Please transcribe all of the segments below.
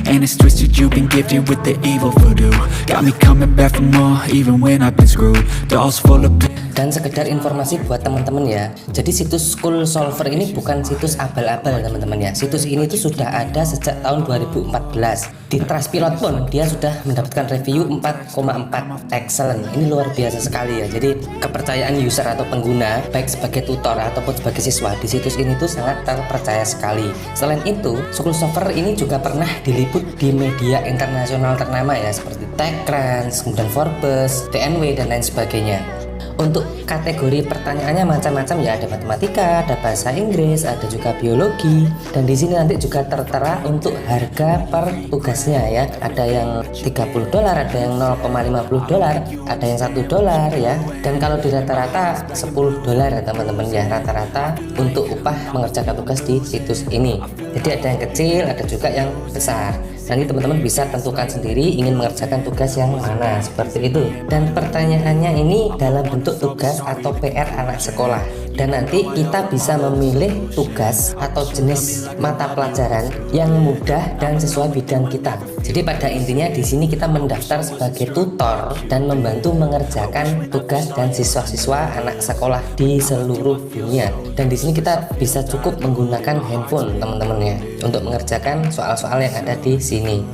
And it's twisted, you've been gifted with the evil voodoo. Got me coming back for more, even when I've been screwed. Dolls full of Dan sekedar informasi buat teman-teman ya, jadi situs School Solver ini bukan situs abal-abal teman-teman ya. Situs ini tuh sudah ada sejak tahun 2014. Di Trustpilot pun dia sudah mendapatkan review 4,4 excellent. Ini luar biasa sekali ya. Jadi kepercayaan user atau pengguna baik sebagai tutor ataupun sebagai siswa di situs ini tuh sangat terpercaya sekali. Selain itu, School Solver ini juga pernah diliput di media internasional ternama ya, seperti TechCrunch, kemudian Forbes, DNW dan lain sebagainya. Untuk kategori pertanyaannya macam-macam ya, ada matematika, ada bahasa Inggris, ada juga biologi, dan di sini nanti juga tertera untuk harga per tugasnya ya. Ada yang $30, ada yang $0,50, ada yang $1 ya. Dan kalau di rata-rata $10 ya teman-teman ya, rata-rata untuk upah mengerjakan tugas di situs ini. Jadi ada yang kecil, ada juga yang besar. Nanti teman-teman bisa tentukan sendiri ingin mengerjakan tugas yang mana, seperti itu. Dan pertanyaannya ini dalam bentuk tugas atau PR anak sekolah. Dan nanti kita bisa memilih tugas atau jenis mata pelajaran yang mudah dan sesuai bidang kita. Jadi pada intinya di sini kita mendaftar sebagai tutor dan membantu mengerjakan tugas dan siswa-siswa anak sekolah di seluruh dunia. Dan di sini kita bisa cukup menggunakan handphone teman-teman ya untuk mengerjakan soal-soal yang ada di sini.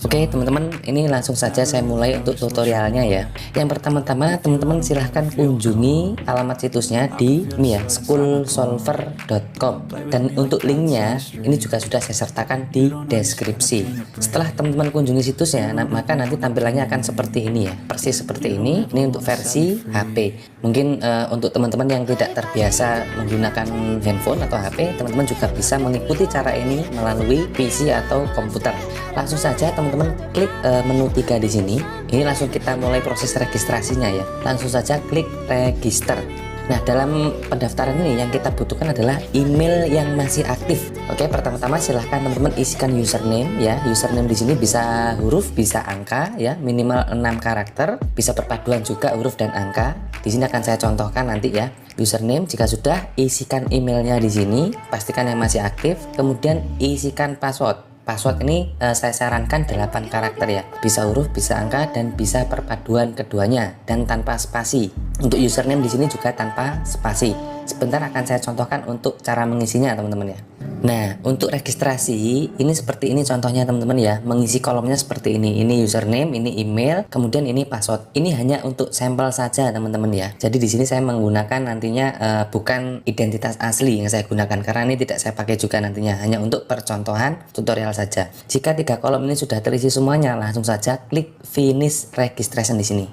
Oke teman-teman, ini langsung saja saya mulai untuk tutorialnya ya. Yang pertama-tama teman-teman silahkan kunjungi alamat situsnya di schoolsolver.com, dan untuk linknya ini juga sudah saya sertakan di deskripsi. Setelah teman-teman kunjungi situsnya, maka nanti tampilannya akan seperti ini ya, persis seperti ini. Ini untuk versi HP. Mungkin untuk teman-teman yang tidak terbiasa menggunakan handphone atau HP, teman-teman juga bisa mengikuti cara ini melalui PC atau komputer. Langsung saja teman-teman klik menu 3 di sini. Ini langsung kita mulai proses registrasinya ya. Langsung saja klik register. Nah, dalam pendaftaran ini yang kita butuhkan adalah email yang masih aktif. Oke, pertama-tama silahkan teman-teman isikan username ya. Username di sini bisa huruf, bisa angka ya, minimal 6 karakter, bisa perpaduan juga huruf dan angka. Di sini akan saya contohkan nanti ya. Username, jika sudah, isikan emailnya di sini, pastikan yang masih aktif, kemudian isikan password. Password ini saya sarankan 8 karakter ya, bisa huruf, bisa angka, dan bisa perpaduan keduanya dan tanpa spasi. Untuk username di sini juga tanpa spasi. Sebentar akan saya contohkan untuk cara mengisinya teman-teman ya. Nah, untuk registrasi ini seperti ini contohnya teman-teman ya. Mengisi kolomnya seperti ini. Ini username, ini email, kemudian ini password. Ini hanya untuk sampel saja teman-teman ya. Jadi di sini saya menggunakan nantinya bukan identitas asli yang saya gunakan, karena ini tidak saya pakai juga nantinya, hanya untuk percontohan tutorial saja. Jika 3 kolom ini sudah terisi semuanya, langsung saja klik finish registration di sini.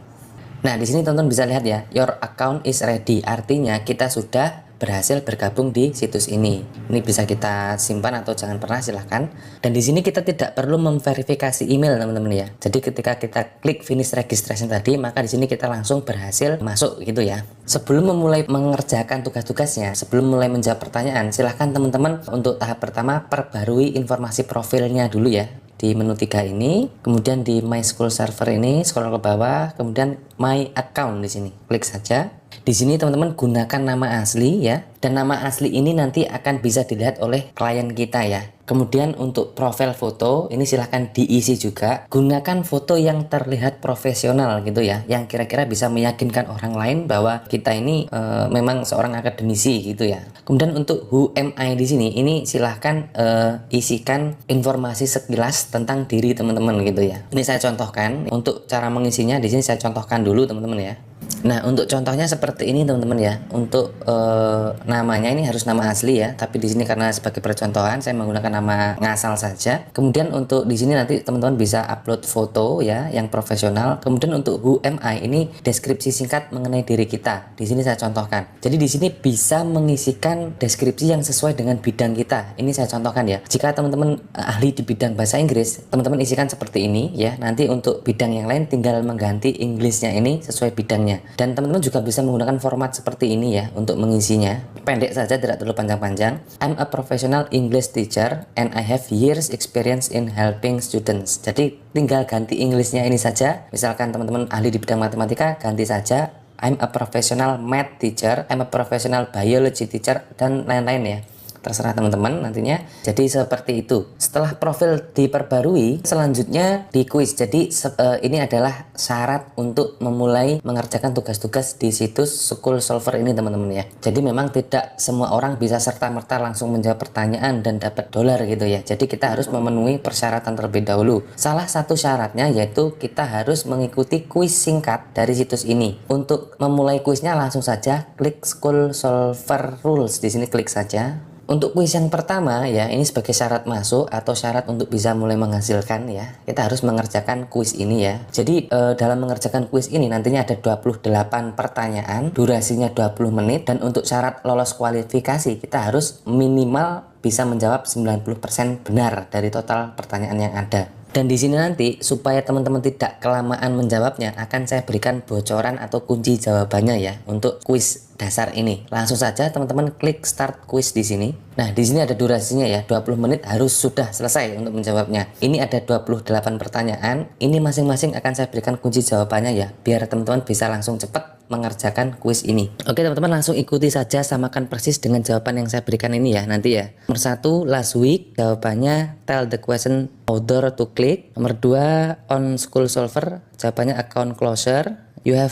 Nah, di sini teman-teman bisa lihat ya, your account is ready. Artinya kita sudah berhasil bergabung di situs ini. Ini bisa kita simpan atau jangan pernah, silahkan. Dan di sini kita tidak perlu memverifikasi email teman-teman ya. Jadi ketika kita klik finish registration tadi, maka di sini kita langsung berhasil masuk gitu ya. Sebelum memulai mengerjakan tugas-tugasnya, sebelum mulai menjawab pertanyaan, silahkan teman-teman untuk tahap pertama perbarui informasi profilnya dulu ya. Di menu 3 ini, kemudian di My School Server ini scroll ke bawah, kemudian My Account di sini. Klik saja. Di sini teman-teman gunakan nama asli ya. Dan nama asli ini nanti akan bisa dilihat oleh klien kita ya. Kemudian untuk profil foto ini silahkan diisi juga. Gunakan foto yang terlihat profesional gitu ya, yang kira-kira bisa meyakinkan orang lain bahwa kita ini memang seorang akademisi gitu ya. Kemudian untuk who am I di sini, ini silahkan isikan informasi sekilas tentang diri teman-teman gitu ya. Ini saya contohkan untuk cara mengisinya. Di sini saya contohkan dulu teman-teman ya. Nah, untuk contohnya seperti ini teman-teman ya. Untuk namanya ini harus nama asli ya, tapi di sini karena sebagai percontohan saya menggunakan nama ngasal saja. Kemudian untuk di sini nanti teman-teman bisa upload foto ya yang profesional. Kemudian untuk who am I ini deskripsi singkat mengenai diri kita. Di sini saya contohkan. Jadi di sini bisa mengisikan deskripsi yang sesuai dengan bidang kita. Ini saya contohkan ya. Jika teman-teman ahli di bidang bahasa Inggris, teman-teman isikan seperti ini ya. Nanti untuk bidang yang lain tinggal mengganti Englishnya ini sesuai bidangnya. Dan teman-teman juga bisa menggunakan format seperti ini ya untuk mengisinya. Pendek saja, tidak terlalu panjang-panjang. I'm a professional English teacher and I have years experience in helping students. Jadi tinggal ganti Englishnya ini saja. Misalkan teman-teman ahli di bidang matematika, ganti saja I'm a professional math teacher, I'm a professional biology teacher, dan lain-lain ya. terserah teman-teman nantinya. Jadi seperti itu. Setelah profil diperbarui, selanjutnya di kuis. Jadi ini adalah syarat untuk memulai mengerjakan tugas-tugas di situs School Solver ini teman-teman ya. Jadi memang tidak semua orang bisa serta-merta langsung menjawab pertanyaan dan dapat dolar gitu ya. Jadi kita harus memenuhi persyaratan terlebih dahulu. Salah satu syaratnya yaitu kita harus mengikuti kuis singkat dari situs ini. Untuk memulai kuisnya langsung saja klik School Solver Rules. Di sini klik saja. Untuk kuis yang pertama ya, ini sebagai syarat masuk atau syarat untuk bisa mulai menghasilkan ya, kita harus mengerjakan kuis ini ya. Jadi dalam mengerjakan kuis ini nantinya ada 28 pertanyaan, durasinya 20 menit, dan untuk syarat lolos kualifikasi kita harus minimal bisa menjawab 90% benar dari total pertanyaan yang ada. Dan di sini nanti supaya teman-teman tidak kelamaan menjawabnya, akan saya berikan bocoran atau kunci jawabannya ya untuk kuis dasar ini. Langsung saja teman-teman klik start quiz di sini. Nah, di sini ada durasinya ya, 20 menit harus sudah selesai untuk menjawabnya. Ini ada 28 pertanyaan. Ini masing-masing akan saya berikan kunci jawabannya ya, biar teman-teman bisa langsung cepat mengerjakan kuis ini. Oke teman-teman, langsung ikuti saja, samakan persis dengan jawaban yang saya berikan ini ya nanti ya. Nomor 1 last week, jawabannya tell the question order to click. Nomor 2 on School Solver, jawabannya account closure.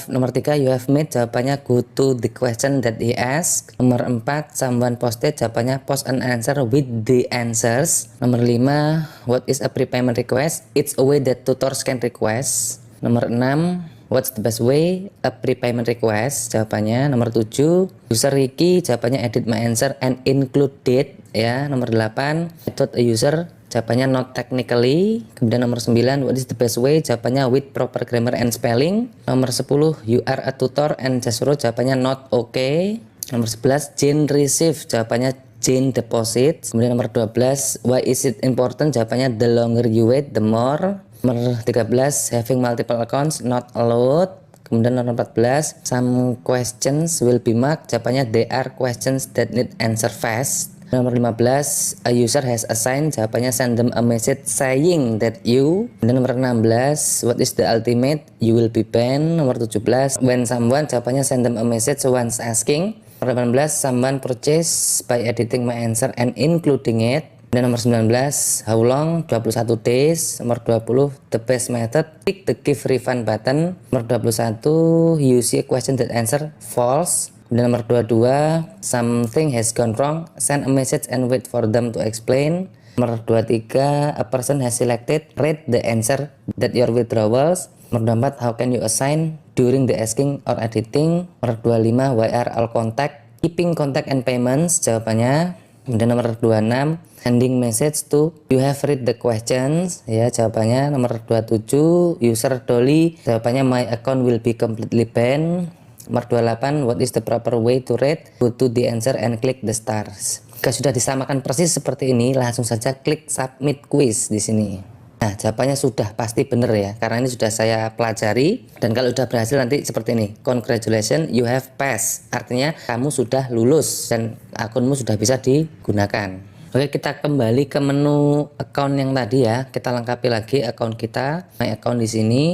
Nomor 3 you have made, jawabannya go to the question that he asked. Nomor 4 someone posted, jawabannya post an answer with the answers. Nomor 5 what is a prepayment request, it's a way that tutors can request. Nomor 6 what's the best way a prepayment request, jawabannya. Nomor 7 user Ricky, jawabannya edit my answer and include date ya. Nomor 8 method a user, jawabannya not technically. Kemudian nomor 9 what is the best way, jawabannya with proper grammar and spelling. Nomor 10 you are a tutor and just wrote, jawabannya not okay. Nomor 11 Jane receive, jawabannya Jane deposit. Kemudian nomor 12 why is it important, jawabannya the longer you wait the more. Nomor 13 having multiple accounts not allowed. Kemudian nomor 14 some questions will be marked, jawabannya they are questions that need answer fast. Nomor 15 a user has assigned, jawabannya send them a message saying that you. Dan nomor 16 what is the ultimate, you will be banned. Nomor 17 when someone, jawabannya send them a message once asking. Nomor 18 someone purchase by editing my answer and including it. Dan nomor 19 how long, 21 days. Nomor 20 the best method, click the give refund button. Nomor 21 you see a question that answer false. Dan nomor 22 something has gone wrong, send a message and wait for them to explain. Nomor 23 a person has selected, read the answer that your withdrawals. Nomor 24 how can you assign during the asking or editing. Nomor 25 why are all contact, keeping contact and payments, jawabannya. Kemudian nomor 26 sending message to you have read the questions ya, jawabannya. Nomor 27 user Dolly, jawabannya my account will be completely banned. Nomor 28 what is the proper way to read, go to the answer and click the stars. Jika sudah disamakan persis seperti ini, langsung saja klik submit quiz di sini. Nah, jawabannya sudah pasti benar ya, karena ini sudah saya pelajari. Dan kalau sudah berhasil nanti seperti ini, congratulations you have passed, artinya kamu sudah lulus dan akunmu sudah bisa digunakan. Oke, kita kembali ke menu account yang tadi ya, kita lengkapi lagi account kita, my account di sini.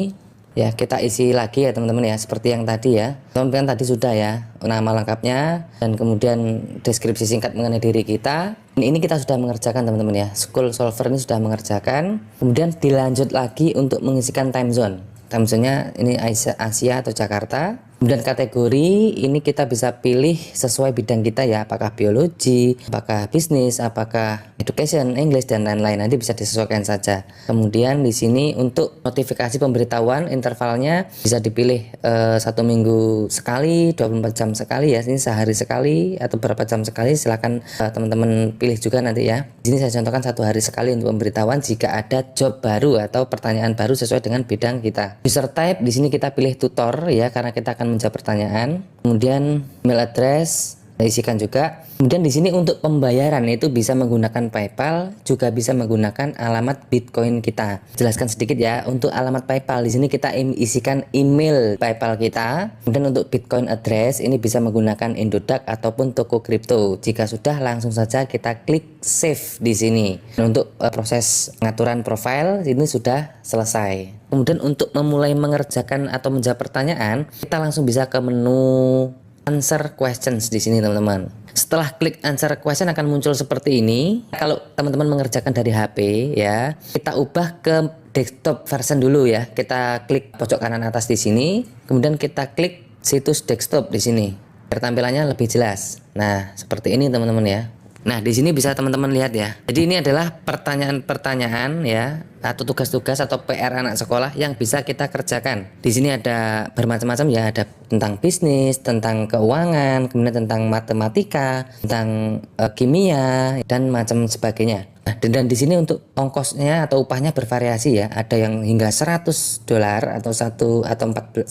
Ya, kita isi lagi ya teman-teman ya, seperti yang tadi ya. Teman-teman tadi sudah ya, nama lengkapnya dan kemudian deskripsi singkat mengenai diri kita. Ini kita sudah mengerjakan teman-teman ya. School Solver ini sudah mengerjakan. Kemudian dilanjut lagi untuk mengisikan time zone. Time zone-nya ini Asia atau Jakarta. Kemudian kategori ini kita bisa pilih sesuai bidang kita ya, apakah biologi, apakah bisnis, apakah education, English dan lain-lain. Nanti bisa disesuaikan saja. Kemudian di sini untuk notifikasi pemberitahuan intervalnya bisa dipilih 1 minggu sekali, 24 jam sekali ya. Ini sehari sekali atau berapa jam sekali, silakan teman-teman pilih juga nanti ya. Di sini saya contohkan 1 hari sekali untuk pemberitahuan jika ada job baru atau pertanyaan baru sesuai dengan bidang kita. User type di sini kita pilih tutor ya, karena kita akan menjawab pertanyaan. Kemudian email address kita isikan juga. Kemudian di sini untuk pembayaran itu bisa menggunakan PayPal, juga bisa menggunakan alamat Bitcoin kita. Jelaskan sedikit ya, untuk alamat PayPal di sini kita isikan email PayPal kita. Kemudian untuk Bitcoin address ini bisa menggunakan Indodax ataupun toko kripto. Jika sudah, langsung saja kita klik save di sini. Dan untuk proses pengaturan profile ini sudah selesai. Kemudian untuk memulai mengerjakan atau menjawab pertanyaan, kita langsung bisa ke menu answer questions di sini teman-teman. Setelah klik answer question akan muncul seperti ini. Kalau teman-teman mengerjakan dari HP ya, kita ubah ke desktop version dulu ya. Kita klik pojok kanan atas di sini, kemudian kita klik situs desktop di sini. Biar tampilannya lebih jelas. Nah, seperti ini teman-teman ya. Nah, di sini bisa teman-teman lihat ya. Jadi ini adalah pertanyaan-pertanyaan ya, atau tugas-tugas atau PR anak sekolah yang bisa kita kerjakan. Di sini ada bermacam-macam ya, ada tentang bisnis, tentang keuangan, kemudian tentang matematika, tentang kimia dan macam sebagainya. Nah, dan di sini untuk ongkosnya atau upahnya bervariasi ya. Ada yang hingga $100 atau 1.400.000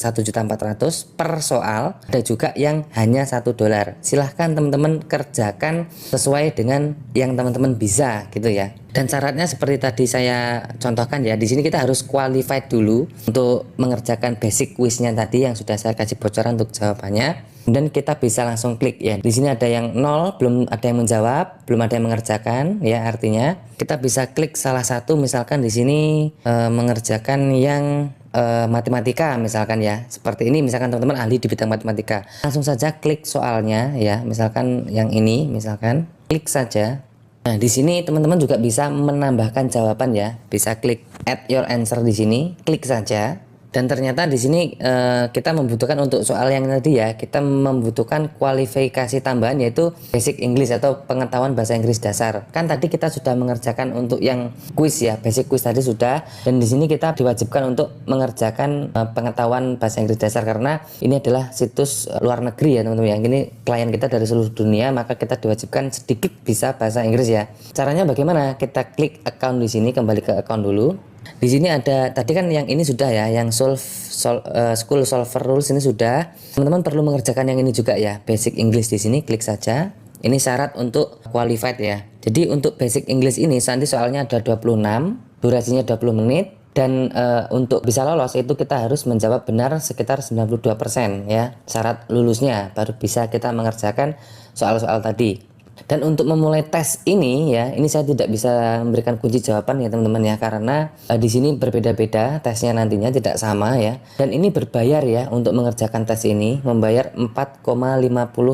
per soal. Ada juga yang hanya $1. Silahkan teman-teman kerjakan sesuai dengan yang teman-teman bisa gitu ya. Dan syaratnya seperti tadi saya contohkan ya. Di sini kita harus qualified dulu untuk mengerjakan basic quiznya tadi yang sudah saya kasih bocoran untuk jawabannya. Dan kita bisa langsung klik ya. Di sini ada yang 0, belum ada yang menjawab, belum ada yang mengerjakan ya. Artinya kita bisa klik salah satu, misalkan di sini mengerjakan yang matematika misalkan ya. Seperti ini misalkan teman-teman ahli di bidang matematika. Langsung saja klik soalnya ya. Misalkan yang ini misalkan klik saja. Nah, di sini teman-teman juga bisa menambahkan jawaban ya. Bisa klik add your answer di sini, klik saja. Dan ternyata di sini kita membutuhkan untuk soal yang tadi ya, kita membutuhkan kualifikasi tambahan yaitu basic English atau pengetahuan bahasa Inggris dasar. Kan tadi kita sudah mengerjakan untuk yang quiz ya, basic quiz tadi sudah. Dan di sini kita diwajibkan untuk mengerjakan pengetahuan bahasa Inggris dasar karena ini adalah situs luar negeri ya teman-teman ya. Ini klien kita dari seluruh dunia, maka kita diwajibkan sedikit bisa bahasa Inggris ya. Caranya bagaimana? Kita klik account di sini, kembali ke account dulu. Di sini ada tadi kan yang ini sudah ya, yang school solver rules ini sudah. Teman-teman perlu mengerjakan yang ini juga ya, basic English di sini klik saja. Ini syarat untuk qualified ya. Jadi untuk basic English ini nanti soalnya ada 26, durasinya 20 menit dan untuk bisa lolos itu kita harus menjawab benar sekitar 92% ya. Syarat lulusnya baru bisa kita mengerjakan soal-soal tadi. Dan untuk memulai tes ini ya, ini saya tidak bisa memberikan kunci jawaban ya teman-teman ya, karena di sini berbeda-beda tesnya nantinya tidak sama ya. Dan ini berbayar ya untuk mengerjakan tes ini, membayar 4,50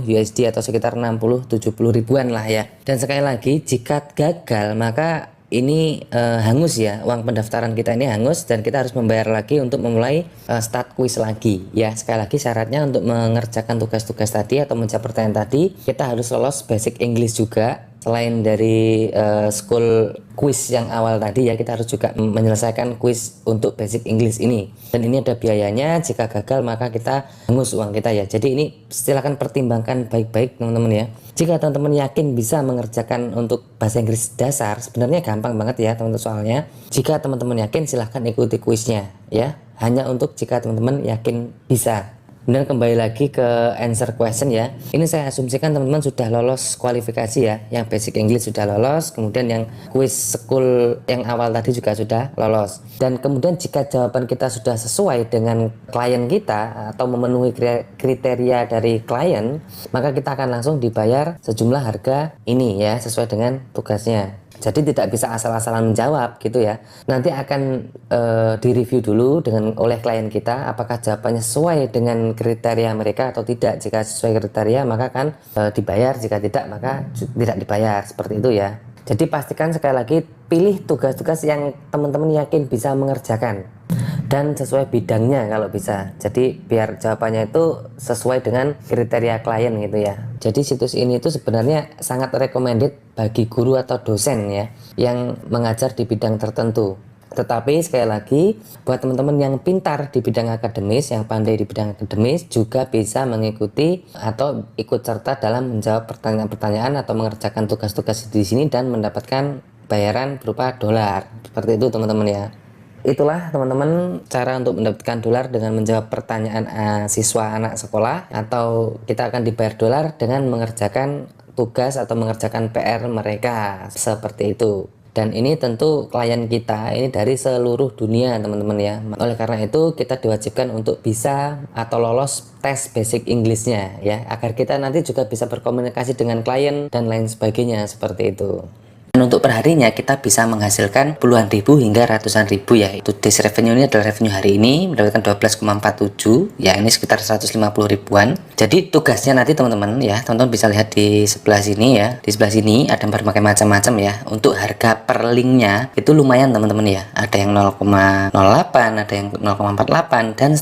USD atau sekitar 60-70 ribuan lah ya. Dan sekali lagi jika gagal maka ini hangus ya, uang pendaftaran kita ini hangus dan kita harus membayar lagi untuk memulai start quiz lagi ya. Sekali lagi syaratnya untuk mengerjakan tugas-tugas tadi atau menjawab pertanyaan tadi kita harus lolos basic English juga. Selain dari school quiz yang awal tadi ya, kita harus juga menyelesaikan quiz untuk basic English ini. Dan ini ada biayanya, jika gagal maka kita hangus uang kita ya. Jadi ini silakan pertimbangkan baik-baik teman-teman ya. Jika teman-teman yakin bisa mengerjakan untuk bahasa Inggris dasar, sebenarnya gampang banget ya teman-teman soalnya. Jika teman-teman yakin silahkan ikuti quiznya ya. Hanya untuk jika teman-teman yakin bisa. Kemudian kembali lagi ke answer question ya. Ini saya asumsikan teman-teman sudah lolos kualifikasi ya. Yang basic English sudah lolos, kemudian yang quiz school yang awal tadi juga sudah lolos. Dan kemudian jika jawaban kita sudah sesuai dengan klien kita atau memenuhi kriteria dari klien, maka kita akan langsung dibayar sejumlah harga ini ya, sesuai dengan tugasnya. Jadi tidak bisa asal-asalan menjawab gitu ya. Nanti akan direview dulu oleh klien kita apakah jawabannya sesuai dengan kriteria mereka atau tidak. Jika sesuai kriteria maka akan dibayar, jika tidak maka tidak dibayar, seperti itu ya. Jadi pastikan sekali lagi pilih tugas-tugas yang teman-teman yakin bisa mengerjakan dan sesuai bidangnya kalau bisa. Jadi biar jawabannya itu sesuai dengan kriteria klien gitu ya. Jadi situs ini itu sebenarnya sangat recommended bagi guru atau dosen ya yang mengajar di bidang tertentu. Tetapi sekali lagi buat teman-teman yang pintar di bidang akademis, yang pandai di bidang akademis juga bisa mengikuti atau ikut serta dalam menjawab pertanyaan-pertanyaan atau mengerjakan tugas-tugas di sini dan mendapatkan bayaran berupa dolar. Seperti itu teman-teman ya. Itulah teman-teman cara untuk mendapatkan dolar dengan menjawab pertanyaan siswa anak sekolah, atau kita akan dibayar dolar dengan mengerjakan tugas atau mengerjakan PR mereka seperti itu. Dan ini tentu klien kita ini dari seluruh dunia teman-teman ya. Oleh karena itu kita diwajibkan untuk bisa atau lolos tes basic English-nya ya, agar kita nanti juga bisa berkomunikasi dengan klien dan lain sebagainya seperti itu. Dan untuk perharinya kita bisa menghasilkan puluhan ribu hingga ratusan ribu ya. Itu days revenue ini adalah revenue hari ini mendapatkan 12,47 ya, ini sekitar 150 ribuan. Jadi tugasnya nanti teman-teman ya, teman-teman bisa lihat di sebelah sini ya. Di sebelah sini ada berbagai macam-macam ya. Untuk harga per linknya itu lumayan teman-teman ya. Ada yang 0,08, ada yang 0,48 dan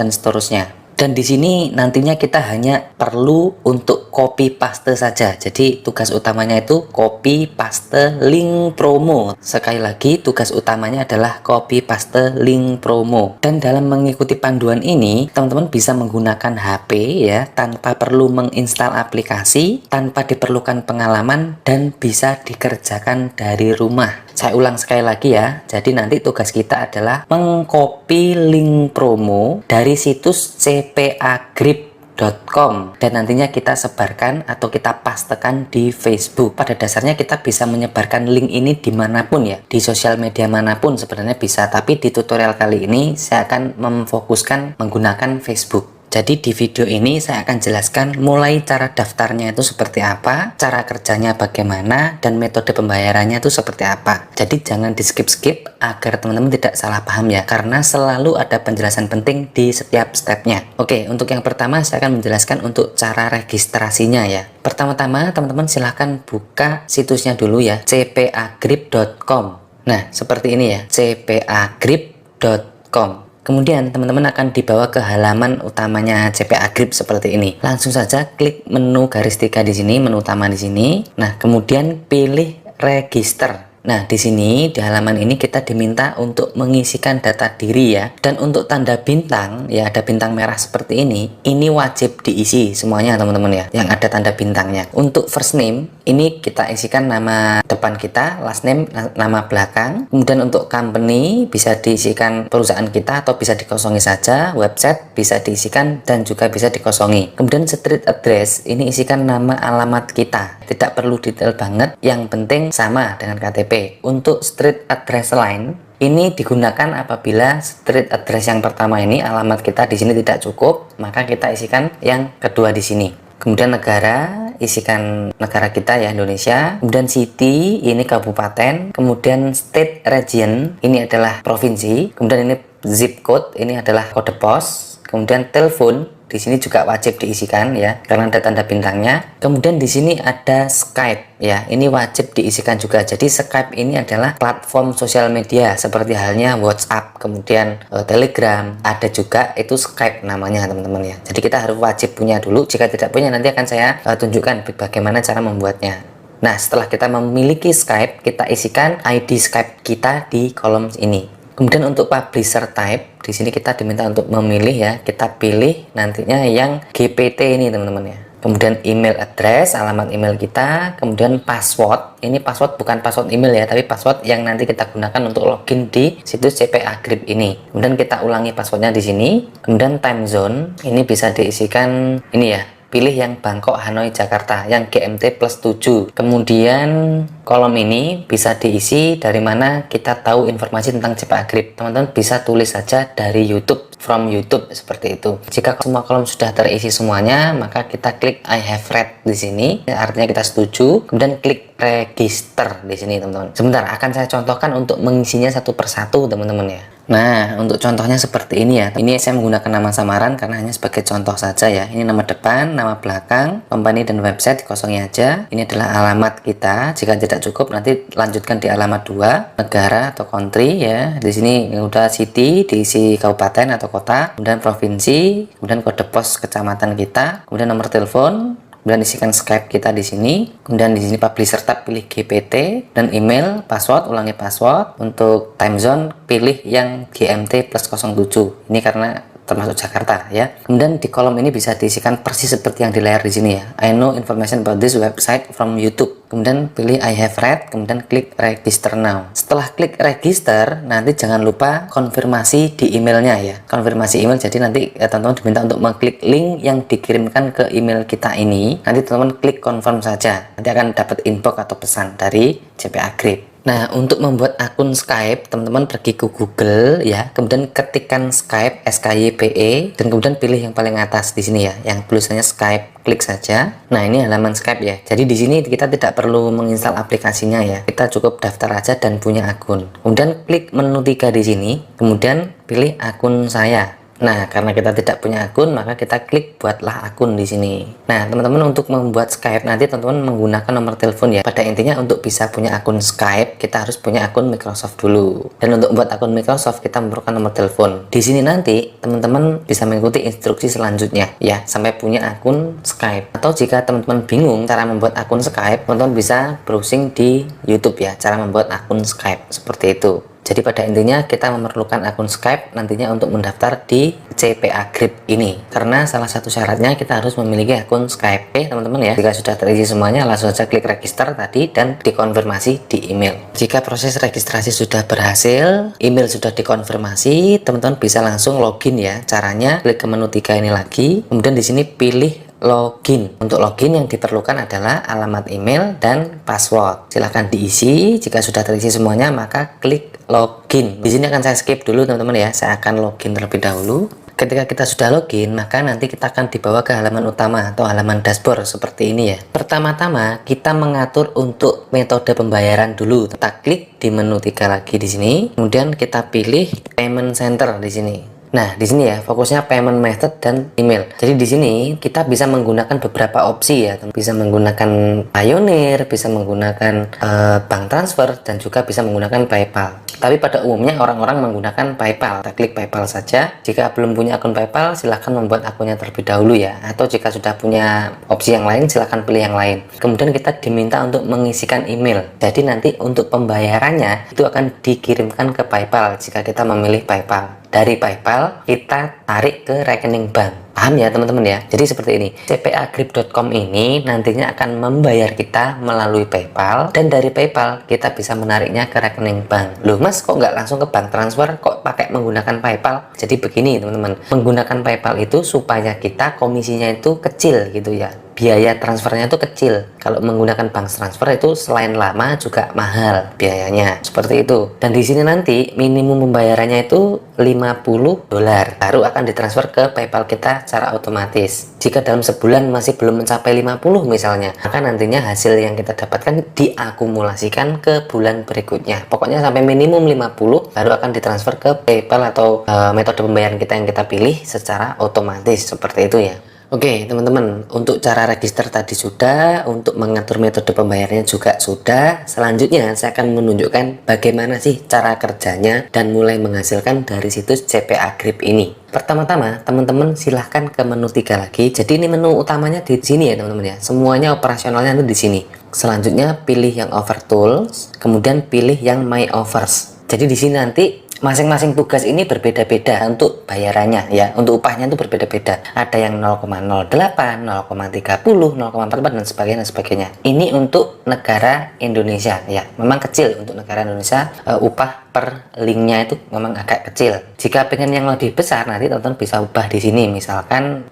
seterusnya. Dan di sini nantinya kita hanya perlu untuk copy paste saja. Jadi tugas utamanya itu copy paste link promo. Sekali lagi tugas utamanya adalah copy paste link promo. Dan dalam mengikuti panduan ini, teman-teman bisa menggunakan HP ya, tanpa perlu menginstal aplikasi, tanpa diperlukan pengalaman, dan bisa dikerjakan dari rumah. Saya ulang sekali lagi ya. Jadi nanti tugas kita adalah mengcopy link promo dari situs cpagrip.com dan nantinya kita sebarkan atau kita pastekan di Facebook. Pada dasarnya kita bisa menyebarkan link ini dimanapun ya, di sosial media manapun sebenarnya bisa, tapi di tutorial kali ini saya akan memfokuskan menggunakan Facebook. Jadi di video ini saya akan jelaskan mulai cara daftarnya itu seperti apa, cara kerjanya bagaimana, dan metode pembayarannya itu seperti apa. Jadi jangan di skip-skip agar teman-teman tidak salah paham ya, karena selalu ada penjelasan penting di setiap stepnya. Oke, untuk yang pertama saya akan menjelaskan untuk cara registrasinya ya. Pertama-tama teman-teman silahkan buka situsnya dulu ya, cpagrip.com. Nah, seperti ini ya, cpagrip.com. Kemudian teman-teman akan dibawa ke halaman utamanya CPA Grip seperti ini. Langsung saja klik menu garis 3 di sini, menu utama di sini. Nah, kemudian pilih register. Nah, di sini di halaman ini kita diminta untuk mengisikan data diri ya. Dan untuk tanda bintang ya, ada bintang merah seperti ini wajib diisi semuanya teman-teman ya, yang ada tanda bintangnya. Untuk first name ini kita isikan nama depan kita, last name nama belakang. Kemudian untuk company bisa diisikan perusahaan kita atau bisa dikosongi saja. Website bisa diisikan dan juga bisa dikosongi. Kemudian street address ini isikan nama alamat kita. Tidak perlu detail banget, yang penting sama dengan KTP. Untuk street address line ini digunakan apabila street address yang pertama ini alamat kita di sini tidak cukup, maka kita isikan yang kedua di sini. Kemudian negara, isikan negara kita ya, Indonesia. Kemudian city, ini kabupaten. Kemudian state region, ini adalah provinsi. Kemudian ini zip code, ini adalah kode pos. Kemudian telepon, di sini juga wajib diisikan ya, karena ada tanda bintangnya. Kemudian di sini ada Skype ya, ini wajib diisikan juga. Jadi Skype ini adalah platform sosial media seperti halnya WhatsApp, kemudian Telegram, ada juga itu Skype namanya teman-teman ya. Jadi kita harus wajib punya dulu. Jika tidak punya nanti akan saya tunjukkan bagaimana cara membuatnya. Nah, setelah kita memiliki Skype, kita isikan ID Skype kita di kolom ini. Kemudian untuk publisher type, di sini kita diminta untuk memilih ya, kita pilih nantinya yang GPT ini teman-teman ya. Kemudian email address, alamat email kita, kemudian password. Ini password bukan password email ya, tapi password yang nanti kita gunakan untuk login di situs CPA Grip ini. Kemudian kita ulangi passwordnya di sini. Kemudian time zone, ini bisa diisikan ini ya. Pilih yang Bangkok, Hanoi, Jakarta, yang GMT plus 7. Kemudian kolom ini bisa diisi dari mana kita tahu informasi tentang CPA Grip. Teman-teman bisa tulis saja dari YouTube, from YouTube seperti itu. Jika semua kolom sudah terisi semuanya, maka kita klik I have read di sini, artinya kita setuju. Kemudian klik register di sini teman-teman. Sebentar, akan saya contohkan untuk mengisinya satu persatu teman-teman ya. Nah, untuk contohnya seperti ini ya. Ini saya menggunakan nama samaran karena hanya sebagai contoh saja ya. Ini nama depan, nama belakang, company dan website dikosongi aja. Ini adalah alamat kita. Jika tidak cukup nanti lanjutkan di alamat 2, negara atau country ya. Di sini udah city, diisi kabupaten atau kota, kemudian provinsi, kemudian kode pos kecamatan kita, kemudian nomor telepon. Kemudian isikan Skype kita di sini. Kemudian di sini publisher tab pilih GPT dan email, password, ulangi password. Untuk time zone pilih yang GMT plus 07. Ini karena termasuk Jakarta ya. Kemudian di kolom ini bisa diisikan persis seperti yang di layar di sini ya. I know information about this website from YouTube. Kemudian pilih I have read, kemudian klik register now. Setelah klik register, nanti jangan lupa konfirmasi di emailnya ya. Konfirmasi email, jadi nanti teman-teman diminta untuk mengklik link yang dikirimkan ke email kita ini. Nanti teman-teman klik confirm saja. Nanti akan dapat inbox atau pesan dari CPA Grip. Nah, untuk membuat akun Skype, teman-teman pergi ke Google ya, kemudian ketikkan Skype, SKYPE, dan kemudian pilih yang paling atas di sini ya, yang tulisannya Skype klik saja. Nah, ini halaman Skype ya. Jadi di sini kita tidak perlu menginstal aplikasinya ya. Kita cukup daftar aja dan punya akun. Kemudian klik menu 3 di sini. Kemudian pilih akun saya. Nah, karena kita tidak punya akun, maka kita klik buatlah akun di sini. Nah, teman-teman, untuk membuat Skype nanti teman-teman menggunakan nomor telepon ya. Pada intinya untuk bisa punya akun Skype, kita harus punya akun Microsoft dulu. Dan untuk membuat akun Microsoft, kita memerlukan nomor telepon. Di sini nanti teman-teman bisa mengikuti instruksi selanjutnya ya, sampai punya akun Skype. Atau jika teman-teman bingung cara membuat akun Skype, teman-teman bisa browsing di YouTube ya, cara membuat akun Skype seperti itu. Jadi pada intinya kita memerlukan akun Skype nantinya untuk mendaftar di CPA Grip ini. Karena salah satu syaratnya kita harus memiliki akun Skype. Oke teman-teman ya, jika sudah terisi semuanya langsung saja klik register tadi dan dikonfirmasi di email. Jika proses registrasi sudah berhasil, email sudah dikonfirmasi, teman-teman bisa langsung login ya. Caranya klik ke menu 3 ini lagi, kemudian di sini pilih login. Untuk login yang diperlukan adalah alamat email dan password. Silahkan diisi. Jika sudah terisi semuanya, maka klik login. Di sini akan saya skip dulu teman-teman ya. Saya akan login terlebih dahulu. Ketika kita sudah login, maka nanti kita akan dibawa ke halaman utama atau halaman dashboard seperti ini ya. Pertama-tama kita mengatur untuk metode pembayaran dulu. Kita klik di menu 3 lagi di sini. Kemudian kita pilih payment center di sini. Nah, di sini ya fokusnya payment method dan email. Jadi di sini kita bisa menggunakan beberapa opsi ya. Bisa menggunakan Payoneer, bisa menggunakan bank transfer dan juga bisa menggunakan PayPal. Tapi pada umumnya orang-orang menggunakan PayPal. Kita klik PayPal saja. Jika belum punya akun PayPal, silahkan membuat akunnya terlebih dahulu ya. Atau jika sudah punya opsi yang lain, silahkan pilih yang lain. Kemudian kita diminta untuk mengisikan email. Jadi nanti untuk pembayarannya itu akan dikirimkan ke PayPal jika kita memilih PayPal. Dari PayPal kita tarik ke rekening bank. Paham ya teman-teman ya? Jadi seperti ini, cpagrip.com ini nantinya akan membayar kita melalui PayPal, dan dari PayPal kita bisa menariknya ke rekening bank. Loh mas, kok nggak langsung ke bank transfer, kok pakai menggunakan PayPal? Jadi begini teman-teman, menggunakan PayPal itu supaya kita komisinya itu kecil gitu ya, biaya transfernya itu kecil. Kalau menggunakan bank transfer itu selain lama juga mahal biayanya, seperti itu. Dan di sini nanti minimum pembayarannya itu $50 baru akan ditransfer ke PayPal kita secara otomatis. Jika dalam sebulan masih belum mencapai 50 misalnya, maka nantinya hasil yang kita dapatkan diakumulasikan ke bulan berikutnya. Pokoknya sampai minimum 50 baru akan ditransfer ke PayPal atau metode pembayaran kita yang kita pilih secara otomatis, seperti itu ya. Oke teman-teman, untuk cara register tadi sudah, untuk mengatur metode pembayarannya juga sudah. Selanjutnya saya akan menunjukkan bagaimana sih cara kerjanya dan mulai menghasilkan dari situs CPA Grip ini. Pertama-tama teman-teman silahkan ke menu 3 lagi. Jadi ini menu utamanya di sini ya teman-teman ya. Semuanya operasionalnya itu di sini. Selanjutnya pilih yang Over Tools, kemudian pilih yang My Offers. Jadi di sini nanti masing-masing tugas ini berbeda-beda untuk bayarannya ya, untuk upahnya itu berbeda-beda. Ada yang 0,08, 0,30, 0,44 dan sebagainya. Ini untuk negara Indonesia ya, memang kecil untuk negara Indonesia. Upah per linknya itu memang agak kecil. Jika pengen yang lebih besar nanti teman-teman bisa ubah di sini. Misalkan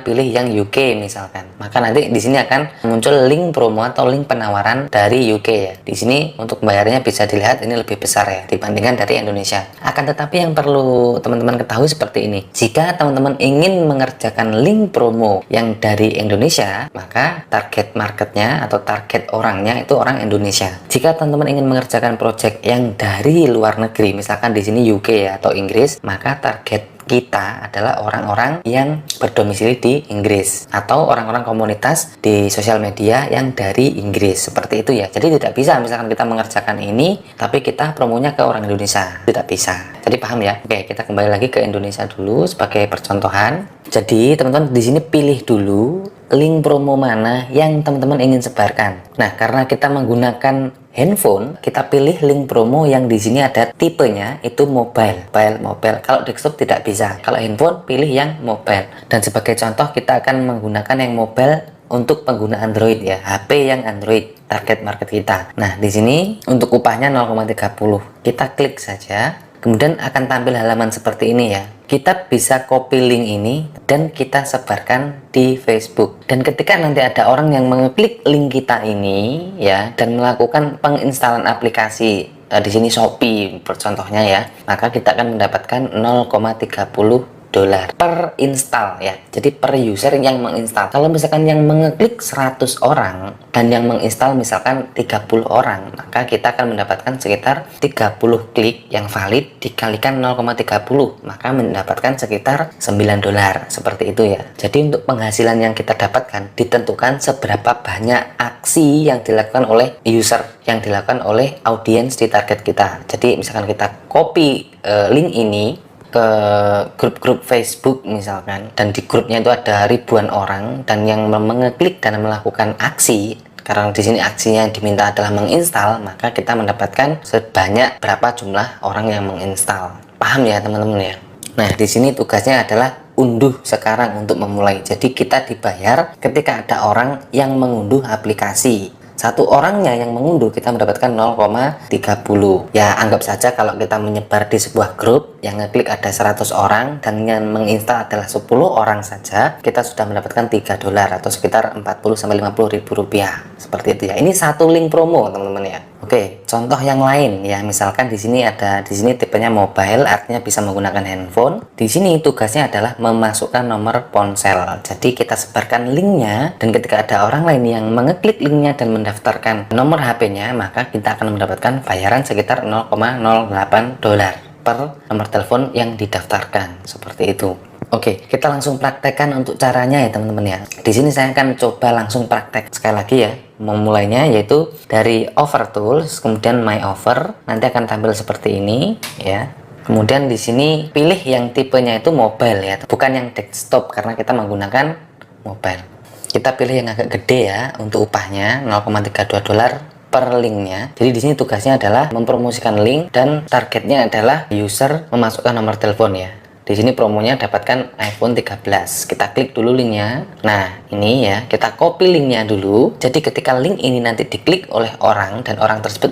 pilih yang UK misalkan. Maka nanti di sini akan muncul link promo atau link penawaran dari UK ya. Di sini untuk bayarnya bisa dilihat ini lebih besar ya dibandingkan dari Indonesia. Akan tetapi yang perlu teman-teman ketahui seperti ini. Jika teman-teman ingin mengerjakan link promo yang dari Indonesia, maka target marketnya atau target orangnya itu orang Indonesia. Jika teman-teman ingin mengerjakan project yang dari luar negeri, misalkan di sini UK ya, atau Inggris, maka target kita adalah orang-orang yang berdomisili di Inggris atau orang-orang komunitas di sosial media yang dari Inggris, seperti itu ya. Jadi tidak bisa misalkan kita mengerjakan ini tapi kita promonya ke orang Indonesia, tidak bisa. Jadi paham ya? Oke, kita kembali lagi ke Indonesia dulu sebagai percontohan. Jadi teman-teman di sini pilih dulu link promo mana yang teman-teman ingin sebarkan. Nah, karena kita menggunakan handphone, kita pilih link promo yang di sini ada tipenya itu mobile. Kalau desktop tidak bisa. Kalau handphone pilih yang mobile. Dan sebagai contoh kita akan menggunakan yang mobile untuk pengguna Android ya, HP yang Android target market kita. Nah, di sini untuk upahnya 0,30. Kita klik saja. Kemudian akan tampil halaman seperti ini ya. Kita bisa copy link ini dan kita sebarkan di Facebook. Dan ketika nanti ada orang yang mengeklik link kita ini ya dan melakukan penginstalan aplikasi di sini Shopee contohnya ya, maka kita akan mendapatkan $0,30 dolar per install ya. Jadi per user yang menginstal. Kalau misalkan yang mengeklik 100 orang dan yang menginstal misalkan 30 orang, maka kita akan mendapatkan sekitar 30 klik yang valid dikalikan 0,30, maka mendapatkan sekitar 9 dolar. Seperti itu ya. Jadi untuk penghasilan yang kita dapatkan ditentukan seberapa banyak aksi yang dilakukan oleh user, yang dilakukan oleh audiens di target kita. Jadi misalkan kita copy link ini ke grup-grup Facebook misalkan, dan di grupnya itu ada ribuan orang dan yang mengeklik dan melakukan aksi, karena di sini aksinya yang diminta adalah menginstal, maka kita mendapatkan sebanyak berapa jumlah orang yang menginstal. Paham ya teman-teman ya? Nah, di sini tugasnya adalah unduh sekarang untuk memulai. Jadi kita dibayar ketika ada orang yang mengunduh aplikasi. Satu orangnya yang mengunduh kita mendapatkan 0,30. Ya anggap saja kalau kita menyebar di sebuah grup yang ngeklik ada 100 orang dan yang menginstal adalah 10 orang saja, kita sudah mendapatkan 3 dolar atau sekitar 40-50 ribu rupiah. Seperti itu ya. Ini satu link promo teman-teman ya. Oke, contoh yang lain ya, misalkan di sini tipenya mobile, artinya bisa menggunakan handphone. Di sini tugasnya adalah memasukkan nomor ponsel. Jadi kita sebarkan linknya, dan ketika ada orang lain yang mengeklik linknya dan mendaftarkan nomor HP-nya, maka kita akan mendapatkan bayaran sekitar 0,08 dolar per nomor telepon yang didaftarkan. Seperti itu. Oke, kita langsung praktekkan untuk caranya ya teman-teman ya. Di sini saya akan coba langsung praktek sekali lagi ya. Memulainya yaitu dari Offer Tools, kemudian My Offer, nanti akan tampil seperti ini ya. Kemudian di sini pilih yang tipenya itu mobile ya, bukan yang desktop karena kita menggunakan mobile. Kita pilih yang agak gede ya untuk upahnya 0,32 dolar per linknya. Jadi di sini tugasnya adalah mempromosikan link dan targetnya adalah user memasukkan nomor telepon ya. Di sini promonya dapatkan iPhone 13. Kita klik dulu linknya. Nah, ini ya, kita copy linknya dulu. Jadi ketika link ini nanti diklik oleh orang dan orang tersebut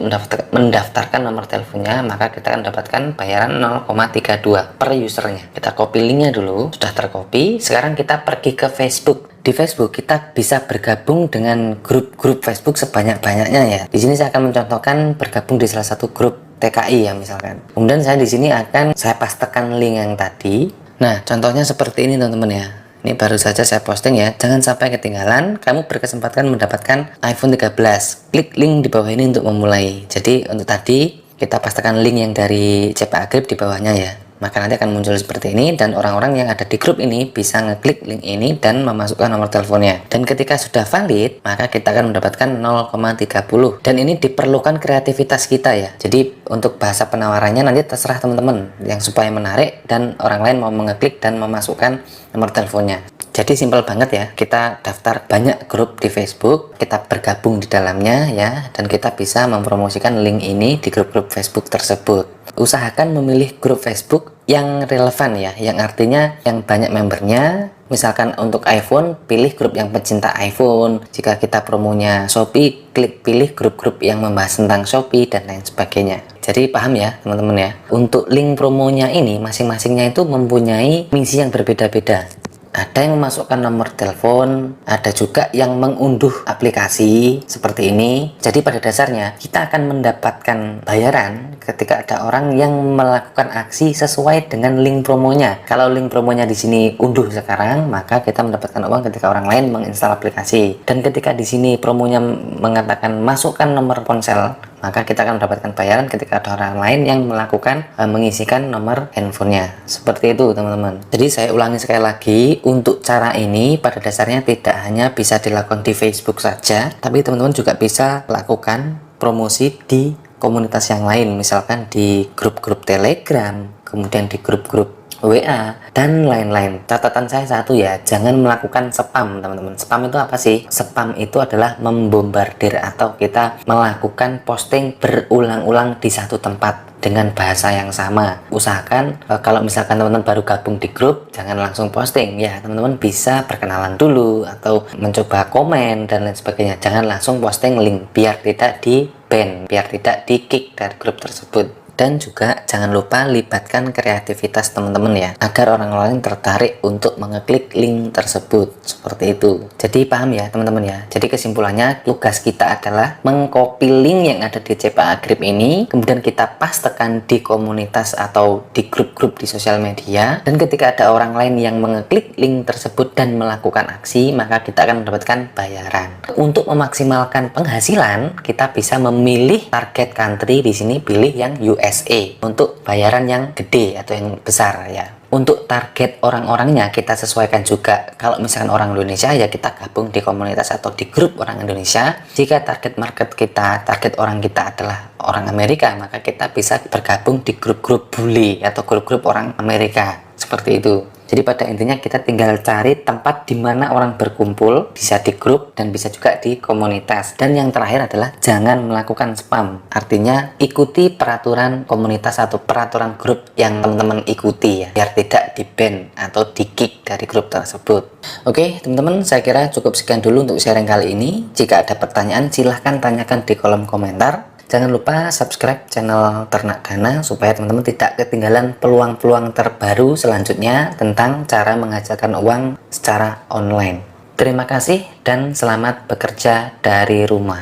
mendaftarkan nomor teleponnya, maka kita akan mendapatkan bayaran 0,32 per usernya. Kita copy linknya dulu, sudah tercopy. Sekarang kita pergi ke Facebook. Di Facebook kita bisa bergabung dengan grup-grup Facebook sebanyak-banyaknya ya. Di sini saya akan mencontohkan bergabung di salah satu grup TKI ya misalkan. Kemudian saya di sini akan saya pastekan link yang tadi. Nah, contohnya seperti ini teman-teman ya. Ini baru saja saya posting ya. Jangan sampai ketinggalan. Kamu berkesempatan mendapatkan iPhone 13. Klik link di bawah ini untuk memulai. Jadi untuk tadi kita pastekan link yang dari CPA Grip di bawahnya ya. Maka nanti akan muncul seperti ini dan orang-orang yang ada di grup ini bisa ngeklik link ini dan memasukkan nomor teleponnya. Dan ketika sudah valid, maka kita akan mendapatkan 0,30. Dan ini diperlukan kreativitas kita ya. Jadi untuk bahasa penawarannya nanti terserah teman-teman yang supaya menarik dan orang lain mau mengeklik dan memasukkan nomor teleponnya. Jadi simpel banget ya, kita daftar banyak grup di Facebook, kita bergabung di dalamnya ya, dan kita bisa mempromosikan link ini di grup-grup Facebook tersebut. Usahakan memilih grup Facebook yang relevan ya, yang artinya yang banyak membernya. Misalkan untuk iPhone, pilih grup yang pecinta iPhone. Jika kita promonya Shopee, pilih grup-grup yang membahas tentang Shopee dan lain sebagainya. Jadi paham ya teman-teman ya, untuk link promonya ini masing-masingnya itu mempunyai misi yang berbeda-beda. Ada yang memasukkan nomor telepon, ada juga yang mengunduh aplikasi seperti ini. Jadi pada dasarnya kita akan mendapatkan bayaran ketika ada orang yang melakukan aksi sesuai dengan link promonya. Kalau link promonya di sini unduh sekarang, maka kita mendapatkan uang ketika orang lain menginstal aplikasi. Dan ketika di sini promonya mengatakan masukkan nomor ponsel, maka kita akan mendapatkan bayaran ketika ada orang lain yang melakukan mengisikan nomor handphonenya. Seperti itu teman-teman. Jadi saya ulangi sekali lagi, untuk cara ini pada dasarnya tidak hanya bisa dilakukan di Facebook saja, tapi teman-teman juga bisa lakukan promosi di komunitas yang lain, misalkan di grup-grup Telegram, kemudian di grup-grup WA dan lain-lain. Catatan saya satu ya, jangan melakukan spam teman-teman. Spam itu apa sih? Spam itu adalah membombardir atau kita melakukan posting berulang-ulang di satu tempat dengan bahasa yang sama. Usahakan kalau misalkan teman-teman baru gabung di grup, jangan langsung posting ya. Teman-teman bisa perkenalan dulu atau mencoba komen dan lain sebagainya. Jangan langsung posting link biar tidak di ban, biar tidak di kick dari grup tersebut. Dan juga jangan lupa libatkan kreativitas teman-teman ya, agar orang lain tertarik untuk mengeklik link tersebut. Seperti itu. Jadi paham ya teman-teman ya. Jadi kesimpulannya, tugas kita adalah mengcopy link yang ada di CPA Grip ini, kemudian kita pastekan di komunitas atau di grup-grup di sosial media, dan ketika ada orang lain yang mengeklik link tersebut dan melakukan aksi, maka kita akan mendapatkan bayaran. Untuk memaksimalkan penghasilan, kita bisa memilih target country. Di sini pilih yang USA untuk bayaran yang gede atau yang besar ya. Untuk target orang-orangnya kita sesuaikan juga. Kalau misalkan orang Indonesia ya kita gabung di komunitas atau di grup orang Indonesia. Jika target market kita, target orang kita adalah orang Amerika, maka kita bisa bergabung di grup-grup bule atau grup-grup orang Amerika. Seperti itu. Jadi pada intinya kita tinggal cari tempat di mana orang berkumpul, bisa di grup dan bisa juga di komunitas. Dan yang terakhir adalah jangan melakukan spam. Artinya ikuti peraturan komunitas atau peraturan grup yang teman-teman ikuti ya, biar tidak di-ban atau di-kick dari grup tersebut. Oke teman-teman, saya kira cukup sekian dulu untuk sharing kali ini. Jika ada pertanyaan silahkan tanyakan di kolom komentar. Jangan lupa subscribe channel Ternak Dana supaya teman-teman tidak ketinggalan peluang-peluang terbaru selanjutnya tentang cara menghasilkan uang secara online. Terima kasih dan selamat bekerja dari rumah.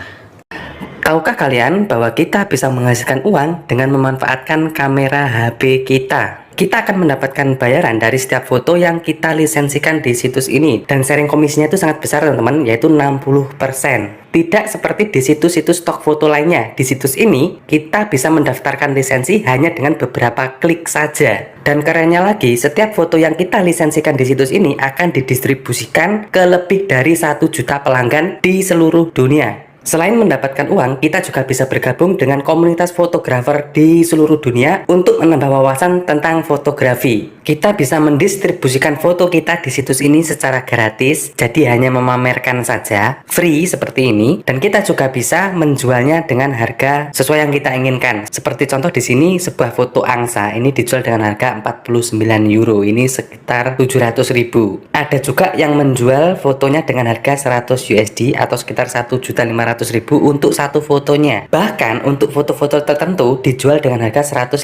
Tahukah kalian bahwa kita bisa menghasilkan uang dengan memanfaatkan kamera HP kita? Kita akan mendapatkan bayaran dari setiap foto yang kita lisensikan di situs ini. Dan sharing komisinya itu sangat besar teman-teman, yaitu 60%. Tidak seperti di situs-situs stok foto lainnya. Di situs ini, kita bisa mendaftarkan lisensi hanya dengan beberapa klik saja. Dan kerennya lagi, setiap foto yang kita lisensikan di situs ini akan didistribusikan ke lebih dari 1 juta pelanggan di seluruh dunia. Selain mendapatkan uang, kita juga bisa bergabung dengan komunitas fotografer di seluruh dunia untuk menambah wawasan tentang fotografi. Kita bisa mendistribusikan foto kita di situs ini secara gratis, jadi hanya memamerkan saja, free seperti ini, dan kita juga bisa menjualnya dengan harga sesuai yang kita inginkan. Seperti contoh di sini sebuah foto angsa, ini dijual dengan harga 49 euro, ini sekitar 700.000. Ada juga yang menjual fotonya dengan harga 100 USD atau sekitar 1.500.000 untuk satu fotonya. Bahkan untuk foto-foto tertentu dijual dengan harga 150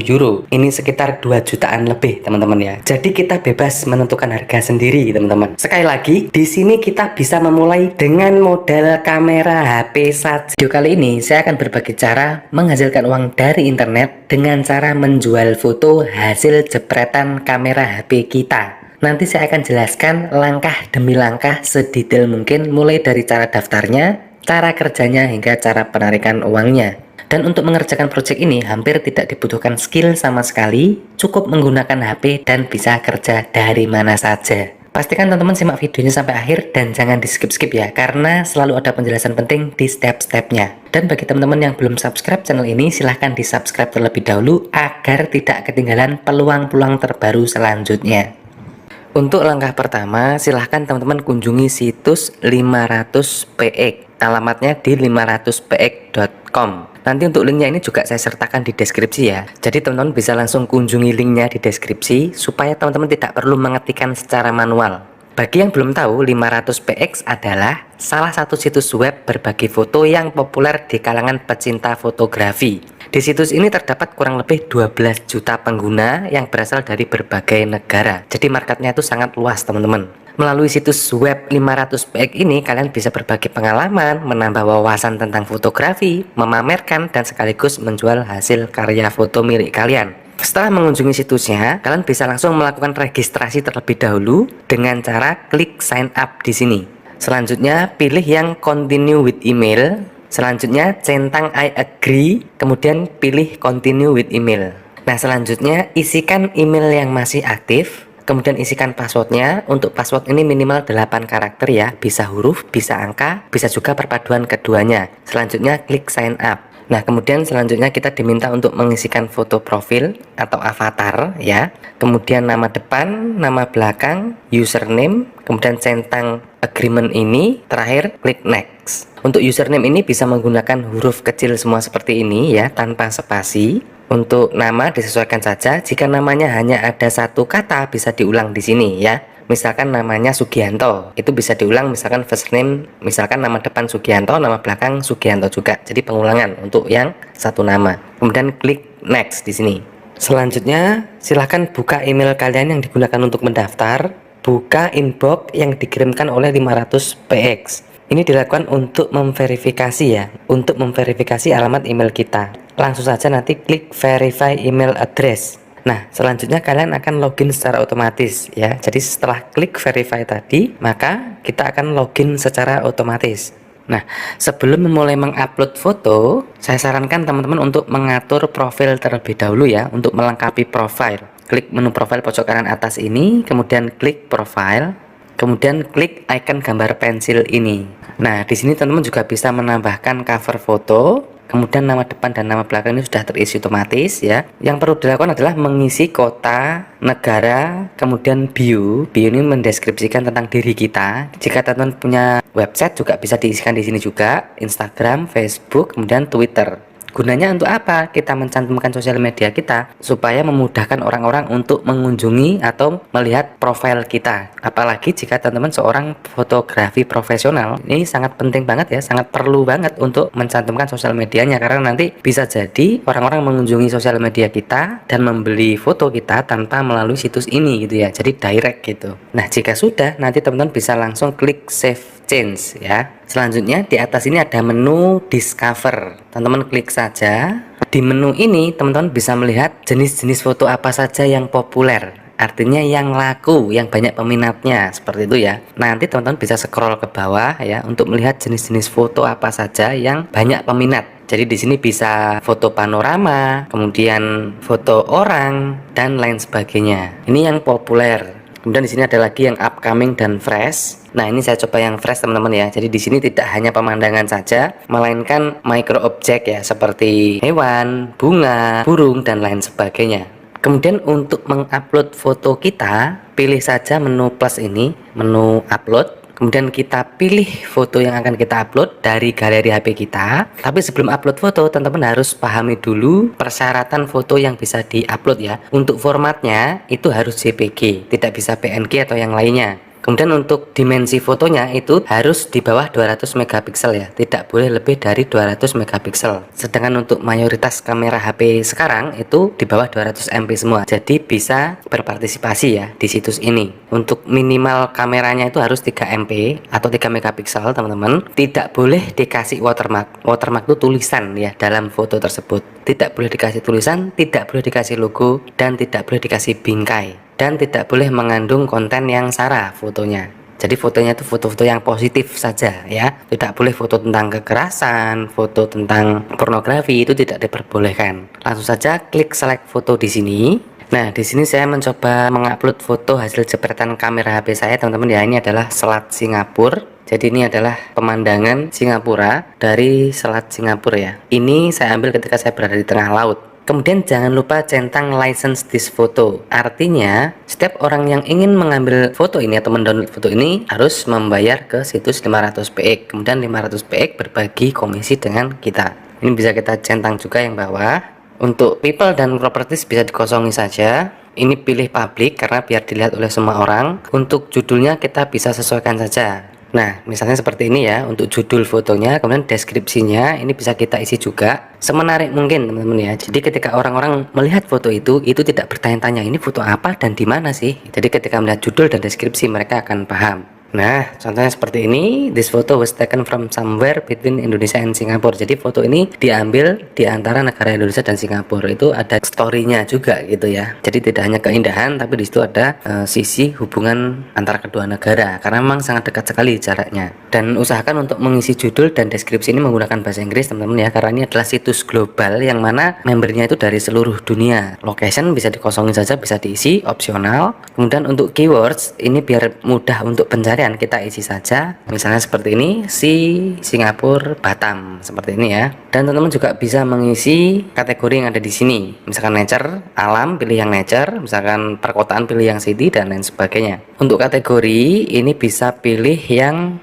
euro. Ini sekitar 2 jutaan lebih teman-teman ya. Jadi kita bebas menentukan harga sendiri teman-teman. Sekali lagi, di sini kita bisa memulai dengan modal kamera HP saja. Video kali ini saya akan berbagi cara menghasilkan uang dari internet dengan cara menjual foto hasil jepretan kamera HP kita. Nanti saya akan jelaskan langkah demi langkah sedetail mungkin, mulai dari cara daftarnya, cara kerjanya, hingga cara penarikan uangnya. Dan untuk mengerjakan project ini hampir tidak dibutuhkan skill sama sekali, cukup menggunakan HP dan bisa kerja dari mana saja. Pastikan teman-teman simak videonya sampai akhir dan jangan di skip-skip ya, karena selalu ada penjelasan penting di step-stepnya. Dan bagi teman-teman yang belum subscribe channel ini, silahkan di subscribe terlebih dahulu agar tidak ketinggalan peluang-peluang terbaru selanjutnya. Untuk langkah pertama, silahkan teman-teman kunjungi situs 500px. Alamatnya di 500px.com. Nanti untuk linknya ini juga saya sertakan di deskripsi ya. Jadi teman-teman bisa langsung kunjungi linknya di deskripsi supaya teman-teman tidak perlu mengetikkan secara manual. Bagi yang belum tahu, 500px adalah salah satu situs web berbagi foto yang populer di kalangan pecinta fotografi. Di situs ini terdapat kurang lebih 12 juta pengguna yang berasal dari berbagai negara. Jadi marketnya itu sangat luas teman-teman. Melalui situs web 500px ini kalian bisa berbagi pengalaman, menambah wawasan tentang fotografi, memamerkan, dan sekaligus menjual hasil karya foto milik kalian. Setelah mengunjungi situsnya, kalian bisa langsung melakukan registrasi terlebih dahulu dengan cara klik sign up di sini. Selanjutnya pilih yang continue with email. Selanjutnya centang I agree, kemudian pilih continue with email. Nah selanjutnya isikan email yang masih aktif. Kemudian isikan passwordnya. Untuk password ini minimal 8 karakter ya, bisa huruf, bisa angka, bisa juga perpaduan keduanya. Selanjutnya klik sign up. Nah kemudian selanjutnya kita diminta untuk mengisikan foto profil atau avatar ya. Kemudian nama depan, nama belakang, username, kemudian centang agreement ini, terakhir klik next. Untuk username ini bisa menggunakan huruf kecil semua seperti ini ya, tanpa spasi. Untuk nama disesuaikan saja, jika namanya hanya ada satu kata bisa diulang di sini ya. Misalkan namanya Sugianto, itu bisa diulang, misalkan first name, misalkan nama depan Sugianto, nama belakang Sugianto juga. Jadi pengulangan untuk yang satu nama. Kemudian klik next di sini. Selanjutnya, silahkan buka email kalian yang digunakan untuk mendaftar, buka inbox yang dikirimkan oleh 500px. Ini dilakukan untuk memverifikasi ya, untuk memverifikasi alamat email kita. Langsung saja nanti klik verify email address. Nah, selanjutnya kalian akan login secara otomatis ya. Jadi setelah klik verify tadi, maka kita akan login secara otomatis. Nah, sebelum memulai mengupload foto, saya sarankan teman-teman untuk mengatur profil terlebih dahulu ya, untuk melengkapi profil. Klik menu profil pojok kanan atas ini, kemudian klik profile, kemudian klik icon gambar pensil ini. Nah, di sini teman-teman juga bisa menambahkan cover foto, kemudian nama depan dan nama belakang ini sudah terisi otomatis ya. Yang perlu dilakukan adalah mengisi kota, negara, kemudian bio. Bio ini mendeskripsikan tentang diri kita. Jika teman-teman punya website juga bisa diisikan di sini juga, Instagram, Facebook, kemudian Twitter. Gunanya untuk apa? Kita mencantumkan sosial media kita supaya memudahkan orang-orang untuk mengunjungi atau melihat profil kita. Apalagi jika teman-teman seorang fotografi profesional, ini sangat penting banget ya, sangat perlu banget untuk mencantumkan sosial medianya, karena nanti bisa jadi orang-orang mengunjungi sosial media kita dan membeli foto kita tanpa melalui situs ini gitu ya. Jadi direct gitu. Nah, jika sudah, nanti teman-teman bisa langsung klik save change ya. Selanjutnya di atas ini ada menu discover. Teman-teman klik saja. Di menu ini teman-teman bisa melihat jenis-jenis foto apa saja yang populer. Artinya yang laku, yang banyak peminatnya, seperti itu ya. Nanti teman-teman bisa scroll ke bawah ya untuk melihat jenis-jenis foto apa saja yang banyak peminat. Jadi di sini bisa foto panorama, kemudian foto orang dan lain sebagainya. Ini yang populer. Kemudian di sini ada lagi yang upcoming dan fresh. Nah, ini saya coba yang fresh teman-teman ya. Jadi di sini tidak hanya pemandangan saja, melainkan micro objek ya, seperti hewan, bunga, burung dan lain sebagainya. Kemudian untuk mengupload foto kita, pilih saja menu plus ini, menu upload. Kemudian kita pilih foto yang akan kita upload dari galeri HP kita. Tapi sebelum upload foto, teman-teman harus pahami dulu persyaratan foto yang bisa diupload ya. Untuk formatnya itu harus JPG, tidak bisa PNG atau yang lainnya. Kemudian untuk dimensi fotonya itu harus di bawah 200 megapiksel ya, tidak boleh lebih dari 200 megapiksel. Sedangkan untuk mayoritas kamera HP sekarang itu di bawah 200 MP semua. Jadi bisa berpartisipasi ya di situs ini. Untuk minimal kameranya itu harus 3 MP atau 3 megapiksel teman-teman. Tidak boleh dikasih watermark. Watermark itu tulisan ya dalam foto tersebut. Tidak boleh dikasih tulisan, tidak boleh dikasih logo, dan tidak boleh dikasih bingkai. Dan tidak boleh mengandung konten yang sara fotonya. Jadi fotonya itu foto-foto yang positif saja ya. Tidak boleh foto tentang kekerasan, foto tentang pornografi, itu tidak diperbolehkan. Langsung saja klik select foto di sini. Nah, di sini saya mencoba mengupload foto hasil jepretan kamera HP saya, teman-teman ya. Ini adalah Selat Singapura. Jadi ini adalah pemandangan Singapura dari Selat Singapura ya. Ini saya ambil ketika saya berada di tengah laut. Kemudian jangan lupa centang license this photo. Artinya setiap orang yang ingin mengambil foto ini atau mendownload foto ini harus membayar ke situs 500px. Kemudian 500px berbagi komisi dengan kita. Ini bisa kita centang juga yang bawah. Untuk people dan properties bisa dikosongi saja. Ini pilih public karena biar dilihat oleh semua orang. Untuk judulnya kita bisa sesuaikan saja. Nah, misalnya seperti ini ya, untuk judul fotonya, kemudian deskripsinya, ini bisa kita isi juga semenarik mungkin teman-teman ya. Jadi ketika orang-orang melihat foto itu tidak bertanya-tanya ini foto apa dan di mana sih. Jadi ketika melihat judul dan deskripsi mereka akan paham. Nah, contohnya seperti ini. This photo was taken from somewhere between Indonesia and Singapore. Jadi foto ini diambil di antara negara Indonesia dan Singapura. Itu ada story-nya juga gitu ya. Jadi tidak hanya keindahan, tapi di situ ada sisi hubungan antara kedua negara. Karena memang sangat dekat sekali jaraknya. Dan usahakan untuk mengisi judul dan deskripsi ini menggunakan bahasa Inggris teman-teman ya. Karena ini adalah situs global yang mana membernya itu dari seluruh dunia. Location bisa dikosongin saja, bisa diisi, opsional. Kemudian untuk keywords ini biar mudah untuk pencarian, kita isi saja misalnya seperti ini, Singapura Batam, seperti ini ya. Dan teman-teman juga bisa mengisi kategori yang ada di sini, misalkan nature, alam, pilih yang nature, misalkan perkotaan, pilih yang city dan lain sebagainya. Untuk kategori ini bisa pilih yang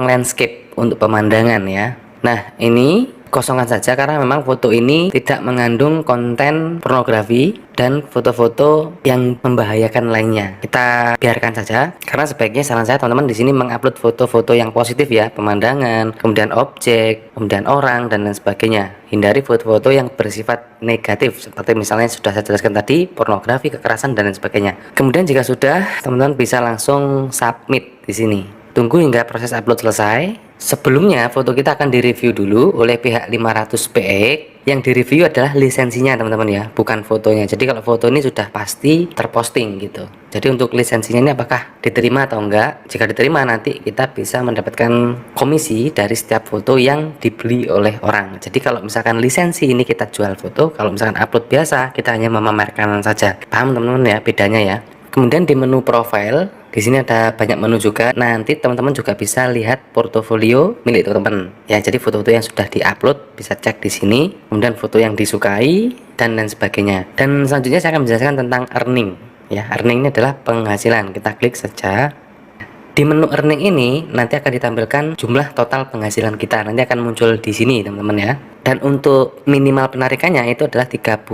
landscape untuk pemandangan ya. Nah, ini kosongkan saja karena memang foto ini tidak mengandung konten pornografi dan foto-foto yang membahayakan lainnya. Kita biarkan saja karena sebaiknya saran saya teman-teman di sini mengupload foto-foto yang positif ya, pemandangan, kemudian objek, kemudian orang dan lain sebagainya. Hindari foto-foto yang bersifat negatif seperti misalnya sudah saya jelaskan tadi, pornografi, kekerasan dan lain sebagainya. Kemudian jika sudah, teman-teman bisa langsung submit di sini. Tunggu hingga proses upload selesai. Sebelumnya foto kita akan direview dulu oleh pihak 500px. Yang direview adalah lisensinya teman-teman ya, bukan fotonya. Jadi kalau foto ini sudah pasti terposting gitu. Jadi untuk lisensinya ini apakah diterima atau enggak? Jika diterima nanti kita bisa mendapatkan komisi dari setiap foto yang dibeli oleh orang. Jadi kalau misalkan lisensi ini kita jual foto, kalau misalkan upload biasa kita hanya memamerkan saja. Paham teman-teman ya bedanya ya? Kemudian di menu profile, di sini ada banyak menu juga. Nanti teman-teman juga bisa lihat portofolio milik teman-teman. Ya, jadi foto-foto yang sudah diupload bisa cek di sini. Kemudian foto yang disukai dan lain sebagainya. Dan selanjutnya saya akan menjelaskan tentang earning. Ya, earning ini adalah penghasilan. Kita klik saja. Di menu earning ini nanti akan ditampilkan jumlah total penghasilan kita. Nanti akan muncul di sini teman-teman ya. Dan untuk minimal penarikannya itu adalah 30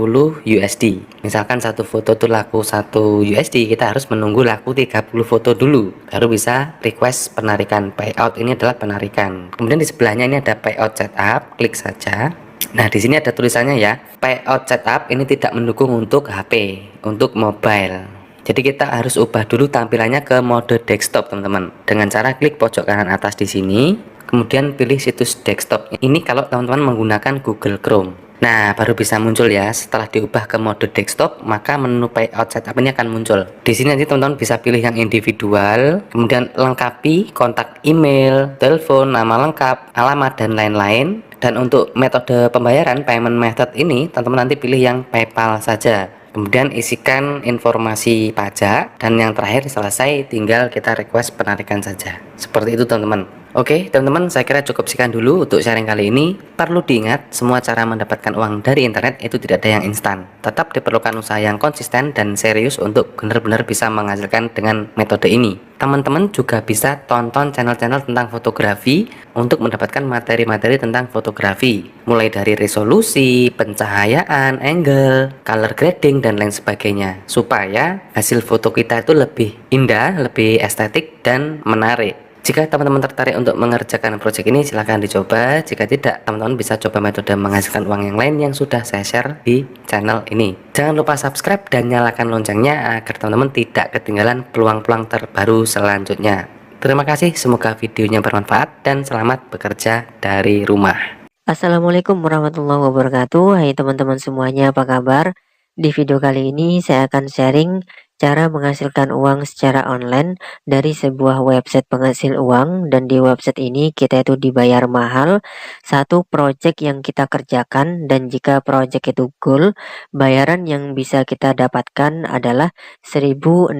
USD. Misalkan satu foto itu laku 1 USD, kita harus menunggu laku 30 foto dulu baru bisa request penarikan. Payout ini adalah penarikan. Kemudian di sebelahnya ini ada payout setup, klik saja. Nah, di sini ada tulisannya ya, payout setup ini tidak mendukung untuk HP, untuk mobile. Jadi kita harus ubah dulu tampilannya ke mode desktop teman-teman. Dengan cara klik pojok kanan atas di sini, kemudian pilih situs desktop. Ini kalau teman-teman menggunakan Google Chrome. Nah, baru bisa muncul ya. Setelah diubah ke mode desktop, maka menu payout setup ini akan muncul. Di sini nanti teman-teman bisa pilih yang individual, kemudian lengkapi kontak email, telepon, nama lengkap, alamat dan lain-lain. Dan untuk metode pembayaran payment method ini, teman-teman nanti pilih yang PayPal saja. Kemudian isikan informasi pajak dan yang terakhir selesai, tinggal kita request penarikan saja. Seperti itu teman-teman. Oke teman-teman, saya kira cukup sekian dulu untuk sharing kali ini. Perlu diingat, semua cara mendapatkan uang dari internet itu tidak ada yang instan. Tetap diperlukan usaha yang konsisten dan serius untuk benar-benar bisa menghasilkan dengan metode ini. Teman-teman juga bisa tonton channel-channel tentang fotografi untuk mendapatkan materi-materi tentang fotografi, mulai dari resolusi, pencahayaan, angle, color grading dan lain sebagainya, supaya hasil foto kita itu lebih indah, lebih estetik dan menarik. Jika teman-teman tertarik untuk mengerjakan proyek ini, silahkan dicoba. Jika tidak, teman-teman bisa coba metode menghasilkan uang yang lain yang sudah saya share di channel ini. Jangan lupa subscribe dan nyalakan loncengnya agar teman-teman tidak ketinggalan peluang-peluang terbaru selanjutnya. Terima kasih, semoga videonya bermanfaat dan selamat bekerja dari rumah. Assalamualaikum warahmatullahi wabarakatuh. Hai teman-teman semuanya, apa kabar? Di video kali ini saya akan sharing cara menghasilkan uang secara online dari sebuah website penghasil uang. Dan di website ini kita itu dibayar mahal satu project yang kita kerjakan, dan jika project itu goal, bayaran yang bisa kita dapatkan adalah 1.600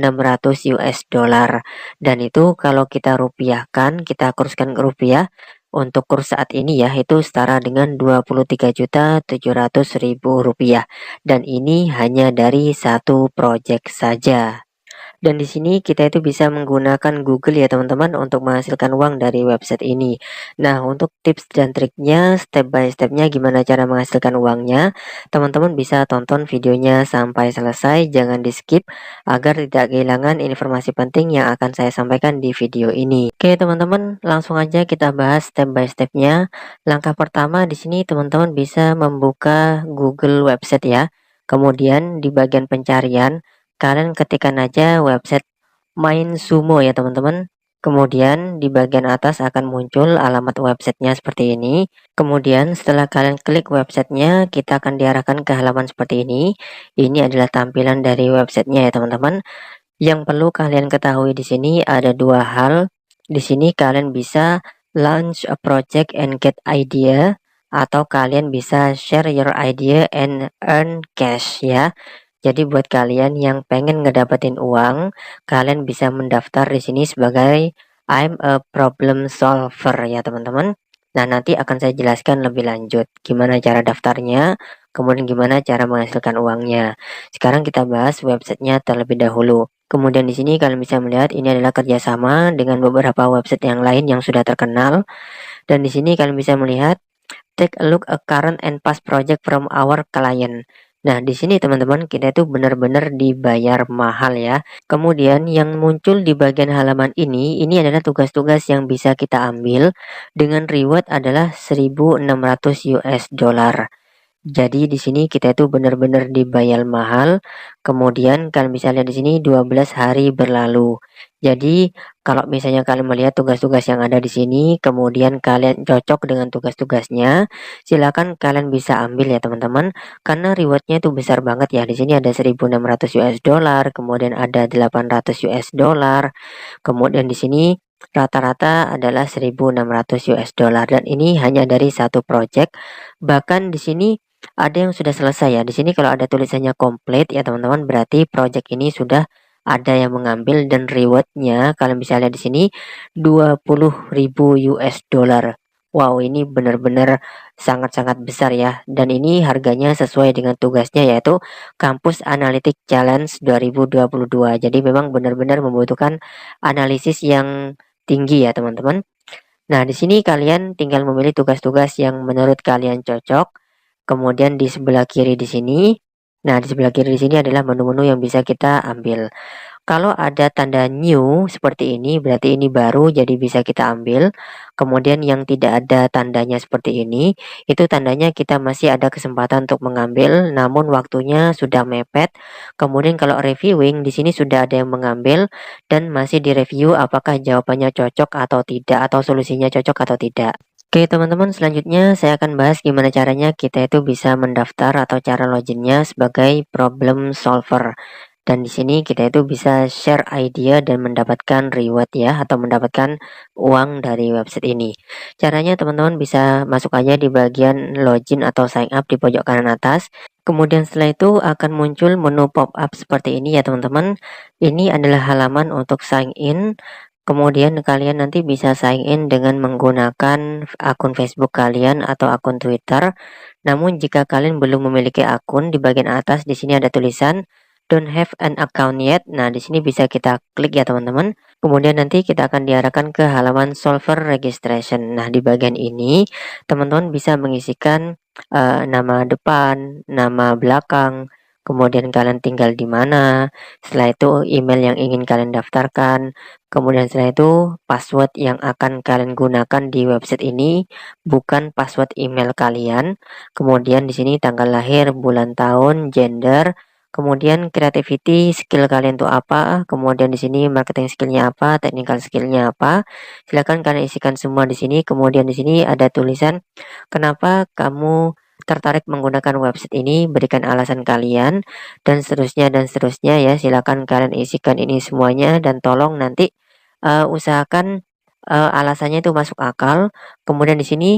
US dollar. Dan itu kalau kita rupiahkan, kita kurskan ke rupiah, untuk kurs saat ini ya, itu setara dengan 23.700.000 rupiah. Dan ini hanya dari satu project saja. Dan di sini kita itu bisa menggunakan Google ya teman-teman untuk menghasilkan uang dari website ini. Nah, untuk tips dan triknya, step by stepnya gimana cara menghasilkan uangnya, teman-teman bisa tonton videonya sampai selesai, jangan di skip agar tidak kehilangan informasi penting yang akan saya sampaikan di video ini. Oke teman-teman, langsung aja kita bahas step by stepnya. Langkah pertama di sini teman-teman bisa membuka Google website ya. Kemudian di bagian pencarian kalian ketikkan aja website MainSumo ya teman-teman. Kemudian di bagian atas akan muncul alamat websitenya seperti ini. Kemudian setelah kalian klik websitenya, kita akan diarahkan ke halaman seperti ini. Ini adalah tampilan dari websitenya ya teman-teman. Yang perlu kalian ketahui di sini ada dua hal. Di sini kalian bisa launch a project and get idea, atau kalian bisa share your idea and earn cash ya. Jadi buat kalian yang pengen ngedapetin uang, kalian bisa mendaftar di sini sebagai I'm a problem solver ya teman-teman. Nah, nanti akan saya jelaskan lebih lanjut gimana cara daftarnya, kemudian gimana cara menghasilkan uangnya. Sekarang kita bahas websitenya terlebih dahulu. Kemudian di sini kalian bisa melihat ini adalah kerjasama dengan beberapa website yang lain yang sudah terkenal. Dan di sini kalian bisa melihat take a look a current and past project from our client. Nah, di sini teman-teman kita itu benar-benar dibayar mahal ya. Kemudian yang muncul di bagian halaman ini adalah tugas-tugas yang bisa kita ambil dengan reward adalah 1.600 US dollar. Jadi di sini kita itu benar-benar dibayar mahal. Kemudian kalian bisa lihat di sini 12 hari berlalu. Jadi kalau misalnya kalian melihat tugas-tugas yang ada di sini, kemudian kalian cocok dengan tugas-tugasnya, silakan kalian bisa ambil ya teman-teman. Karena rewardnya itu besar banget ya. Di sini ada 1.600 US dollar, kemudian ada 800 US dollar, kemudian di sini rata-rata adalah 1.600 US dollar, dan ini hanya dari satu project. Bahkan di sini ada yang sudah selesai ya. Di sini kalau ada tulisannya komplit ya teman-teman, berarti project ini sudah ada yang mengambil, dan rewardnya kalian bisa lihat di sini 20.000 US dollar. Wow, ini benar-benar sangat-sangat besar ya. Dan ini harganya sesuai dengan tugasnya, yaitu Campus Analytics Challenge 2022. Jadi memang benar-benar membutuhkan analisis yang tinggi ya teman-teman. Nah, di sini kalian tinggal memilih tugas-tugas yang menurut kalian cocok. Kemudian di sebelah kiri di sini, nah di sebelah kiri di sini adalah menu-menu yang bisa kita ambil. Kalau ada tanda new seperti ini, berarti ini baru, jadi bisa kita ambil. Kemudian yang tidak ada tandanya seperti ini, itu tandanya kita masih ada kesempatan untuk mengambil, namun waktunya sudah mepet. Kemudian kalau reviewing, di sini sudah ada yang mengambil dan masih direview apakah jawabannya cocok atau tidak, atau solusinya cocok atau tidak. Oke teman-teman, selanjutnya saya akan bahas gimana caranya kita itu bisa mendaftar atau cara loginnya sebagai problem solver. Dan di sini kita itu bisa share idea dan mendapatkan reward ya, atau mendapatkan uang dari website ini. Caranya teman-teman bisa masuk aja di bagian login atau sign up di pojok kanan atas. Kemudian setelah itu akan muncul menu pop up seperti ini ya teman-teman. Ini adalah halaman untuk sign in. Kemudian kalian nanti bisa sign in dengan menggunakan akun Facebook kalian atau akun Twitter. Namun jika kalian belum memiliki akun, di bagian atas di sini ada tulisan don't have an account yet. Nah, di sini bisa kita klik ya teman-teman. Kemudian nanti kita akan diarahkan ke halaman solver registration. Nah, di bagian ini teman-teman bisa mengisikan nama depan, nama belakang, kemudian kalian tinggal di mana, setelah itu email yang ingin kalian daftarkan, kemudian setelah itu password yang akan kalian gunakan di website ini bukan password email kalian. Kemudian di sini tanggal lahir, bulan tahun, gender, kemudian creativity skill kalian itu apa, kemudian di sini marketing skillnya apa, technical skillnya apa. Silakan kalian isikan semua di sini. Kemudian di sini ada tulisan kenapa kamu tertarik menggunakan website ini, berikan alasan kalian, dan seterusnya ya. Silakan kalian isikan ini semuanya, dan tolong nanti usahakan alasannya itu masuk akal. Kemudian di sini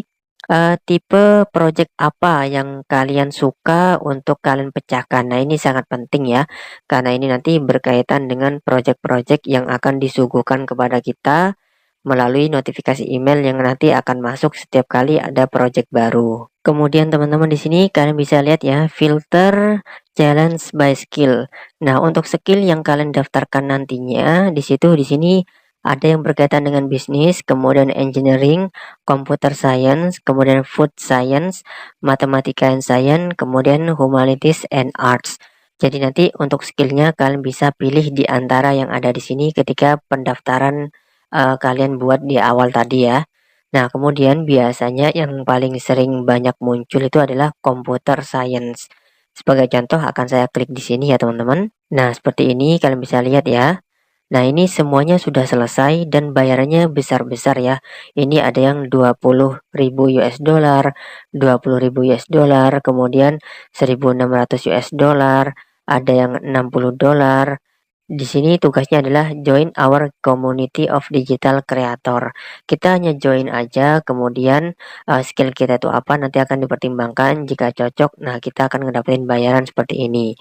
tipe project apa yang kalian suka untuk kalian pecahkan. Nah, ini sangat penting ya, karena ini nanti berkaitan dengan project-project yang akan disuguhkan kepada kita melalui notifikasi email yang nanti akan masuk setiap kali ada project baru. Kemudian teman-teman di sini kalian bisa lihat ya, filter challenge by skill. Nah, untuk skill yang kalian daftarkan nantinya di sini ada yang berkaitan dengan bisnis, kemudian engineering, computer science, kemudian food science, matematika and science, kemudian humanities and arts. Jadi nanti untuk skillnya kalian bisa pilih di antara yang ada di sini ketika pendaftaran kalian buat di awal tadi ya. Nah, kemudian biasanya yang paling sering banyak muncul itu adalah computer science. Sebagai contoh akan saya klik di sini ya teman-teman. Nah, seperti ini kalian bisa lihat ya. Nah, ini semuanya sudah selesai dan bayarannya besar-besar ya. Ini ada yang 20.000 US dollar, 20.000 US dollar, kemudian 1.600 US dollar, ada yang 60 dolar. Di sini tugasnya adalah join our community of digital creator. Kita hanya join aja, kemudian skill kita itu apa nanti akan dipertimbangkan. Jika cocok, nah kita akan ngedapetin bayaran seperti ini.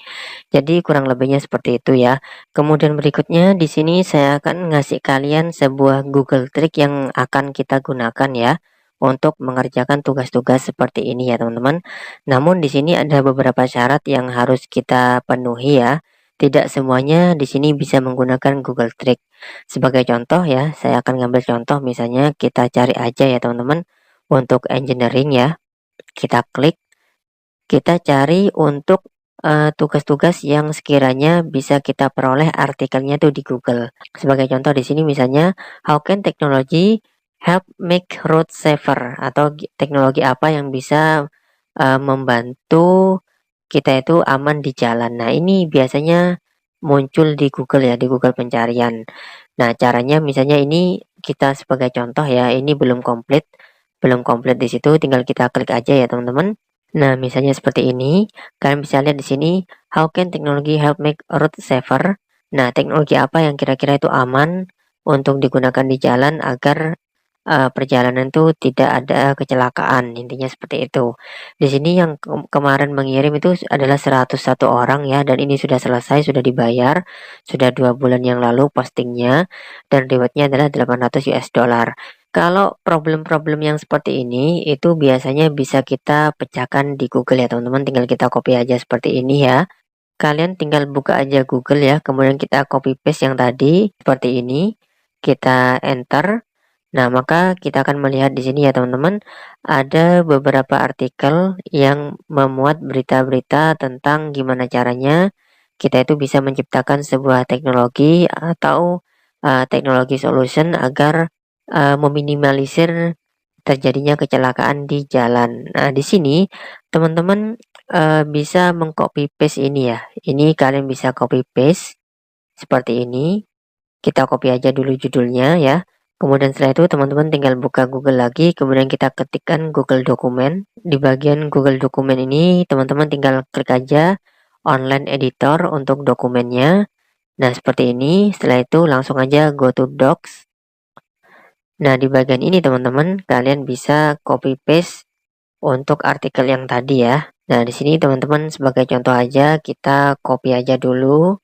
Jadi kurang lebihnya seperti itu ya. Kemudian berikutnya di sini saya akan ngasih kalian sebuah Google Trick yang akan kita gunakan ya untuk mengerjakan tugas-tugas seperti ini ya teman-teman. Namun di sini ada beberapa syarat yang harus kita penuhi ya. Tidak semuanya di sini bisa menggunakan Google Trick. Sebagai contoh ya, saya akan ngambil contoh misalnya kita cari aja ya teman-teman untuk engineering ya. kita klik, kita cari untuk tugas-tugas yang sekiranya bisa kita peroleh artikelnya tuh di Google. Sebagai contoh di sini misalnya, how can technology help make road safer, atau teknologi apa yang bisa membantu kita itu aman di jalan. Nah, ini biasanya muncul di Google ya, di Google pencarian. Nah, caranya misalnya ini kita sebagai contoh ya, ini belum komplit, di situ tinggal kita klik aja ya teman-teman. Nah, misalnya seperti ini, kalian bisa lihat di sini, how can technology help make road safer? Nah, teknologi apa yang kira-kira itu aman untuk digunakan di jalan agar perjalanan itu tidak ada kecelakaan, intinya seperti itu. Di sini yang kemarin mengirim itu adalah 101 orang ya, dan ini sudah selesai, sudah dibayar, sudah 2 bulan yang lalu postingnya, dan rewardnya adalah 800 US dollar. Kalau problem-problem yang seperti ini itu biasanya bisa kita pecahkan di Google ya teman-teman, tinggal kita copy aja seperti ini ya. Kalian tinggal buka aja Google ya, kemudian kita copy paste yang tadi seperti ini, kita enter. Nah, maka kita akan melihat di sini ya teman-teman, ada beberapa artikel yang memuat berita-berita tentang gimana caranya kita itu bisa menciptakan sebuah teknologi atau teknologi solution agar meminimalisir terjadinya kecelakaan di jalan. Nah, di sini teman-teman bisa mengcopy paste ini ya. Ini kalian bisa copy paste seperti ini. Kita copy aja dulu judulnya ya. Kemudian setelah itu teman-teman tinggal buka Google lagi, kemudian kita ketikkan Google Dokumen. Di bagian Google Dokumen ini teman-teman tinggal klik aja online editor untuk dokumennya. Nah, seperti ini. Setelah itu langsung aja go to Docs. Nah, di bagian ini teman-teman kalian bisa copy paste untuk artikel yang tadi ya. Nah, di sini teman-teman sebagai contoh aja kita copy aja dulu.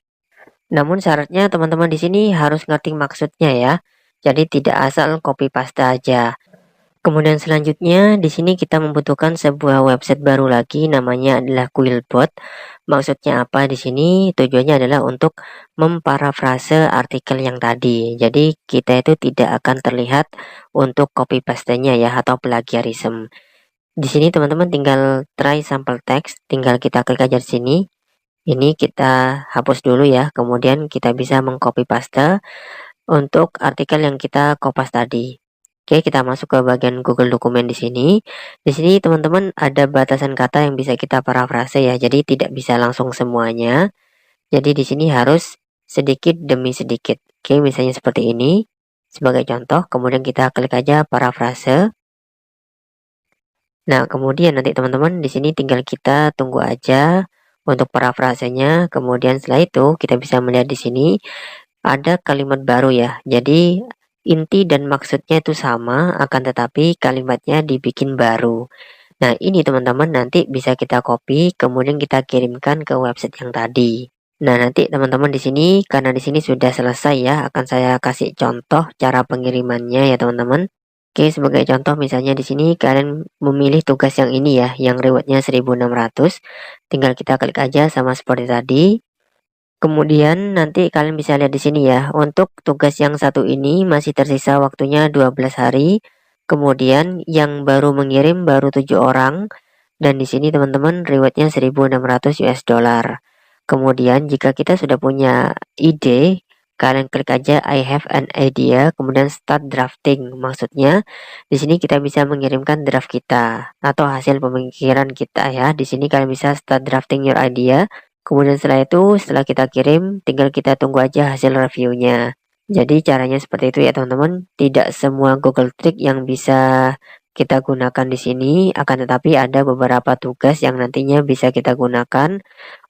Namun syaratnya teman-teman di sini harus ngerti maksudnya ya. Jadi tidak asal copy paste aja. Kemudian selanjutnya di sini kita membutuhkan sebuah website baru lagi, namanya adalah Quillbot. Maksudnya apa di sini? Tujuannya adalah untuk memparafrase artikel yang tadi. Jadi kita itu tidak akan terlihat untuk copy paste-nya ya, atau plagiarism. Di sini teman-teman tinggal try sample text, tinggal kita klik aja di sini. Ini kita hapus dulu ya, kemudian kita bisa mengcopy paste untuk artikel yang kita kopas tadi. Oke, kita masuk ke bagian Google Dokumen di sini. Di sini teman-teman ada batasan kata yang bisa kita parafrase ya, jadi tidak bisa langsung semuanya. Jadi di sini harus sedikit demi sedikit. Oke, misalnya seperti ini. Sebagai contoh, kemudian kita klik aja parafrase. Nah, kemudian nanti teman-teman di sini tinggal kita tunggu aja untuk parafrasenya. Kemudian setelah itu kita bisa melihat di sini ada kalimat baru ya. Jadi inti dan maksudnya itu sama, akan tetapi kalimatnya dibikin baru. Nah, ini teman-teman nanti bisa kita copy, kemudian kita kirimkan ke website yang tadi. Nah, nanti teman-teman di sini, karena di sini sudah selesai ya, akan saya kasih contoh cara pengirimannya ya teman-teman. Oke, sebagai contoh misalnya di sini kalian memilih tugas yang ini ya, yang rewardnya 1600. Tinggal kita klik aja sama seperti tadi. Kemudian nanti kalian bisa lihat di sini ya, untuk tugas yang satu ini masih tersisa waktunya 12 hari. Kemudian yang baru mengirim baru 7 orang, dan di sini teman-teman rewardnya 1600 US dollar. Kemudian jika kita sudah punya ide, kalian klik aja I have an idea, kemudian start drafting. Maksudnya di sini kita bisa mengirimkan draft kita atau hasil pemikiran kita ya. Di sini kalian bisa start drafting your idea. Kemudian setelah itu, setelah kita kirim, tinggal kita tunggu aja hasil reviewnya. Jadi caranya seperti itu ya teman-teman. Tidak semua Google Trick yang bisa kita gunakan di sini, akan tetapi ada beberapa tugas yang nantinya bisa kita gunakan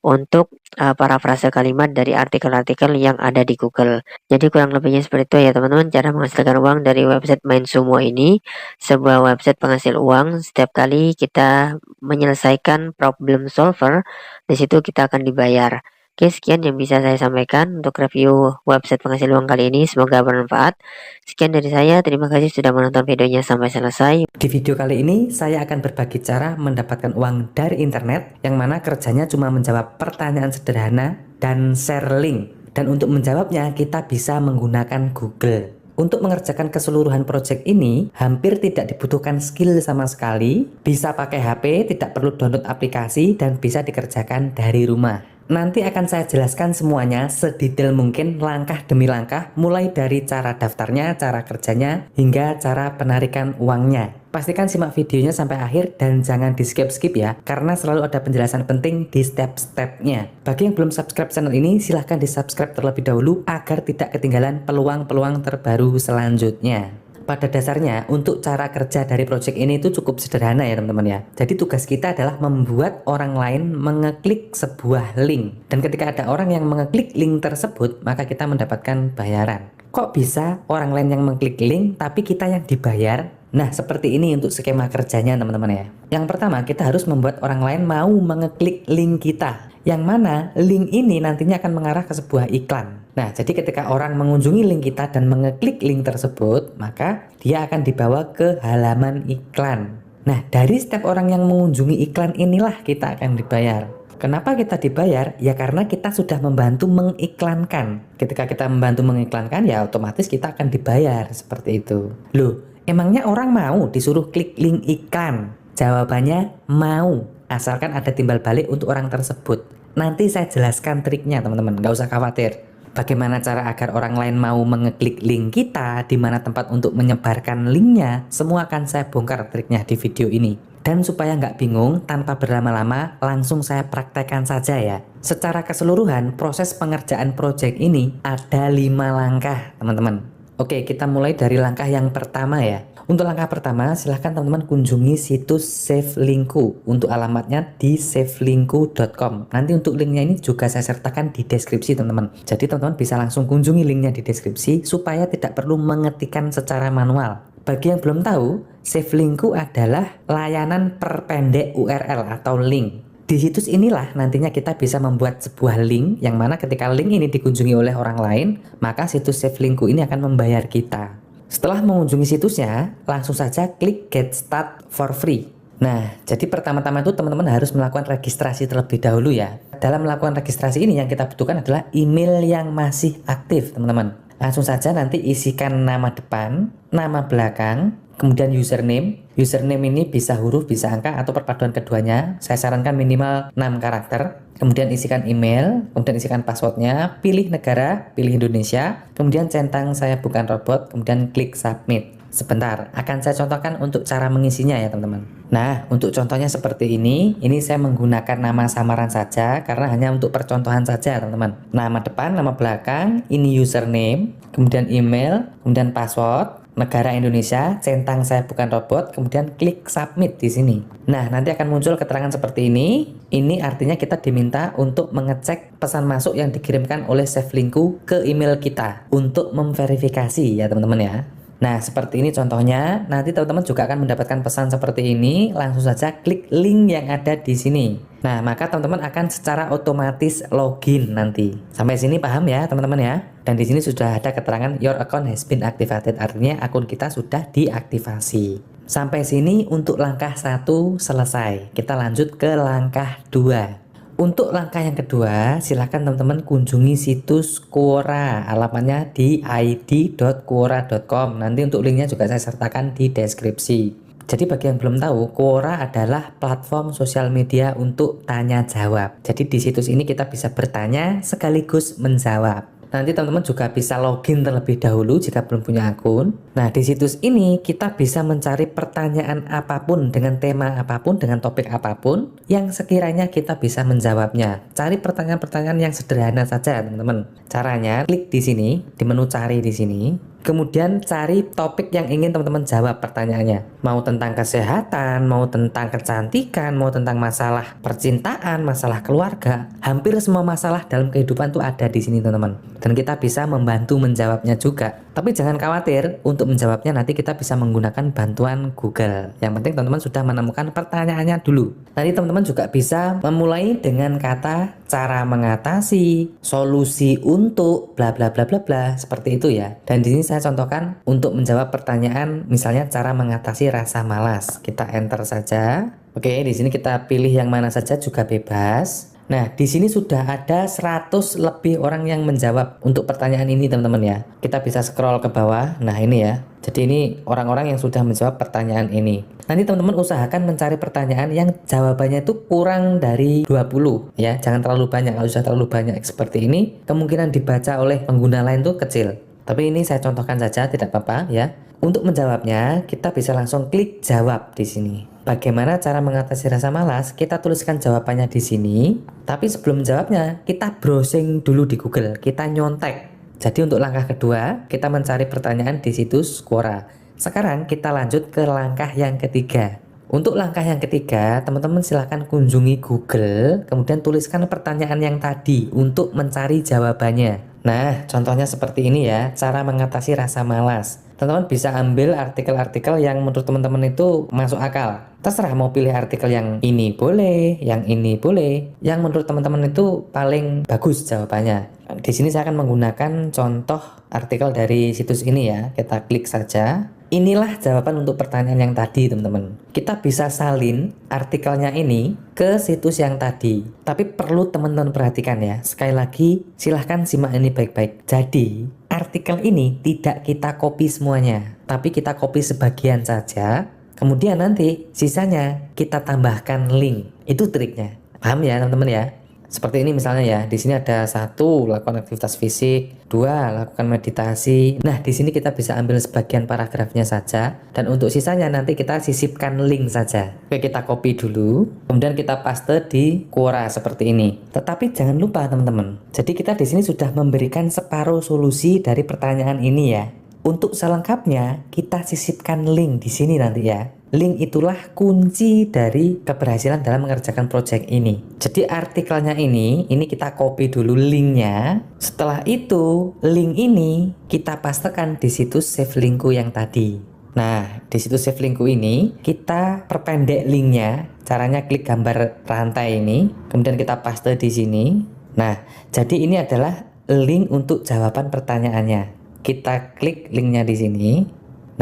untuk parafrase kalimat dari artikel-artikel yang ada di Google. Jadi kurang lebihnya seperti itu ya teman-teman, cara menghasilkan uang dari website MainSumo ini. Sebuah website penghasil uang. Setiap kali kita menyelesaikan problem solver, di situ kita akan dibayar. Oke, sekian yang bisa saya sampaikan untuk review website penghasil uang kali ini. Semoga bermanfaat. Sekian dari saya. Terima kasih sudah menonton videonya sampai selesai. Di video kali ini saya akan berbagi cara mendapatkan uang dari internet, yang mana kerjanya cuma menjawab pertanyaan sederhana dan share link. Dan untuk menjawabnya kita bisa menggunakan Google. Untuk mengerjakan keseluruhan project ini, hampir tidak dibutuhkan skill sama sekali, bisa pakai HP, tidak perlu download aplikasi, dan bisa dikerjakan dari rumah. Nanti akan saya jelaskan semuanya sedetail mungkin, langkah demi langkah, mulai dari cara daftarnya, cara kerjanya, hingga cara penarikan uangnya. Pastikan simak videonya sampai akhir dan jangan di skip-skip ya, karena selalu ada penjelasan penting di step-stepnya. Bagi yang belum subscribe channel ini, silahkan di subscribe terlebih dahulu agar tidak ketinggalan peluang-peluang terbaru selanjutnya. Pada dasarnya, untuk cara kerja dari project ini itu cukup sederhana ya teman-teman ya. Jadi tugas kita adalah membuat orang lain mengeklik sebuah link. Dan ketika ada orang yang mengeklik link tersebut, maka kita mendapatkan bayaran. Kok bisa orang lain yang mengklik link tapi kita yang dibayar? Nah, seperti ini untuk skema kerjanya teman-teman ya. Yang pertama, kita harus membuat orang lain mau mengeklik link kita. Yang mana link ini nantinya akan mengarah ke sebuah iklan. Nah, jadi ketika orang mengunjungi link kita dan mengeklik link tersebut, maka dia akan dibawa ke halaman iklan. Nah, dari setiap orang yang mengunjungi iklan inilah kita akan dibayar. Kenapa kita dibayar? Ya karena kita sudah membantu mengiklankan. Ketika kita membantu mengiklankan, ya otomatis kita akan dibayar seperti itu. Loh, emangnya orang mau disuruh klik link iklan? Jawabannya mau, asalkan ada timbal balik untuk orang tersebut. Nanti saya jelaskan triknya teman-teman, nggak usah khawatir. Bagaimana cara agar orang lain mau mengeklik link kita, di mana tempat untuk menyebarkan linknya, semua akan saya bongkar triknya di video ini. Dan supaya nggak bingung, tanpa berlama-lama, langsung saya praktekkan saja ya. Secara keseluruhan, proses pengerjaan project ini ada 5 langkah teman-teman. Oke, kita mulai dari langkah yang pertama ya. Untuk langkah pertama, silahkan teman-teman kunjungi situs SaveLinku. Untuk alamatnya di savelinku.com. Nanti untuk linknya ini juga saya sertakan di deskripsi teman-teman. Jadi teman-teman bisa langsung kunjungi linknya di deskripsi supaya tidak perlu mengetikkan secara manual. Bagi yang belum tahu, SaveLinku adalah layanan perpendek URL atau link. Di situs inilah nantinya kita bisa membuat sebuah link yang mana ketika link ini dikunjungi oleh orang lain, maka situs SaveLinku ini akan membayar kita. Setelah mengunjungi situsnya, langsung saja klik Get Start for Free. Nah, jadi pertama-tama itu teman-teman harus melakukan registrasi terlebih dahulu ya. Dalam melakukan registrasi ini yang kita butuhkan adalah email yang masih aktif teman-teman. Langsung saja nanti isikan nama depan, nama belakang, kemudian username. Username ini bisa huruf, bisa angka, atau perpaduan keduanya. Saya sarankan minimal 6 karakter. Kemudian isikan email, kemudian isikan passwordnya, pilih negara, pilih Indonesia, kemudian centang saya bukan robot, kemudian klik submit. Sebentar, akan saya contohkan untuk cara mengisinya ya teman-teman. Nah, untuk contohnya seperti ini saya menggunakan nama samaran saja karena hanya untuk percontohan saja teman-teman. Nama depan, nama belakang, ini username, kemudian email, kemudian password, negara Indonesia, centang saya bukan robot, kemudian klik submit di sini. Nah, nanti akan muncul keterangan seperti ini. Ini artinya kita diminta untuk mengecek pesan masuk yang dikirimkan oleh SaveLinku ke email kita untuk memverifikasi ya teman-teman ya. Nah, seperti ini contohnya. Nanti teman-teman juga akan mendapatkan pesan seperti ini. Langsung saja klik link yang ada di sini. Nah, maka teman-teman akan secara otomatis login nanti. Sampai sini paham ya, teman-teman ya? Dan di sini sudah ada keterangan your account has been activated. Artinya akun kita sudah diaktifasi. Sampai sini untuk langkah 1 selesai. Kita lanjut ke langkah 2. Untuk langkah yang kedua, silakan teman-teman kunjungi situs Quora. Alamatnya di id.quora.com. Nanti untuk linknya juga saya sertakan di deskripsi. Jadi bagi yang belum tahu, Quora adalah platform sosial media untuk tanya jawab. Jadi di situs ini kita bisa bertanya sekaligus menjawab. Nanti teman-teman juga bisa login terlebih dahulu jika belum punya akun. Nah, di situs ini kita bisa mencari pertanyaan apapun dengan tema apapun, dengan topik apapun yang sekiranya kita bisa menjawabnya. Cari pertanyaan-pertanyaan yang sederhana saja, teman-teman. Caranya klik di sini, di menu cari di sini. Kemudian cari topik yang ingin teman-teman jawab pertanyaannya. Mau tentang kesehatan, mau tentang kecantikan, mau tentang masalah percintaan, masalah keluarga. Hampir semua masalah dalam kehidupan tuh ada di sini teman-teman. Dan kita bisa membantu menjawabnya juga. Tapi jangan khawatir, untuk menjawabnya nanti kita bisa menggunakan bantuan Google. Yang penting teman-teman sudah menemukan pertanyaannya dulu. Nanti teman-teman juga bisa memulai dengan kata cara mengatasi, solusi untuk bla bla bla bla bla, seperti itu ya. Dan di sini saya contohkan untuk menjawab pertanyaan misalnya cara mengatasi rasa malas. Kita enter saja. Oke, di sini kita pilih yang mana saja juga bebas. Nah, di sini sudah ada 100 lebih orang yang menjawab untuk pertanyaan ini teman-teman ya. Kita bisa scroll ke bawah. Nah, ini ya. Jadi ini orang-orang yang sudah menjawab pertanyaan ini. Nanti teman-teman usahakan mencari pertanyaan yang jawabannya itu kurang dari 20 ya. Jangan terlalu banyak, kalau sudah terlalu banyak seperti ini, kemungkinan dibaca oleh pengguna lain tuh kecil. Tapi ini saya contohkan saja, tidak apa-apa ya. Untuk menjawabnya, kita bisa langsung klik jawab di sini. Bagaimana cara mengatasi rasa malas? Kita tuliskan jawabannya di sini. Tapi sebelum menjawabnya, kita browsing dulu di Google. Kita nyontek. Jadi untuk langkah kedua, kita mencari pertanyaan di situs Quora. Sekarang kita lanjut ke langkah yang ketiga. Untuk langkah yang ketiga, teman-teman silahkan kunjungi Google, kemudian tuliskan pertanyaan yang tadi untuk mencari jawabannya. Nah, contohnya seperti ini ya, cara mengatasi rasa malas. Teman-teman bisa ambil artikel-artikel yang menurut teman-teman itu masuk akal. Terserah mau pilih artikel yang ini boleh, yang ini boleh, yang menurut teman-teman itu paling bagus jawabannya. Di sini saya akan menggunakan contoh artikel dari situs ini ya. Kita klik saja. Inilah jawaban untuk pertanyaan yang tadi teman-teman. Kita bisa salin artikelnya ini ke situs yang tadi. Tapi perlu teman-teman perhatikan ya. Sekali lagi silahkan simak ini baik-baik. Jadi artikel ini tidak kita copy semuanya. Tapi kita copy sebagian saja. Kemudian nanti sisanya kita tambahkan link. Itu triknya. Paham ya teman-teman ya? Seperti ini misalnya ya, di sini ada 1, lakukan aktivitas fisik, 2, lakukan meditasi. Nah, di sini kita bisa ambil sebagian paragrafnya saja, dan untuk sisanya nanti kita sisipkan link saja. Oke, kita copy dulu, kemudian kita paste di Quora seperti ini. Tetapi jangan lupa teman-teman, jadi kita di sini sudah memberikan separuh solusi dari pertanyaan ini ya. Untuk selengkapnya, kita sisipkan link di sini nanti ya. Link itulah kunci dari keberhasilan dalam mengerjakan project ini. Jadi artikelnya ini kita copy dulu linknya. Setelah itu, link ini kita pastekan di situs save linkku yang tadi. Nah, di situs save linkku ini, kita perpendek linknya. Caranya klik gambar rantai ini, kemudian kita paste di sini. Nah, jadi ini adalah link untuk jawaban pertanyaannya. Kita klik linknya di sini.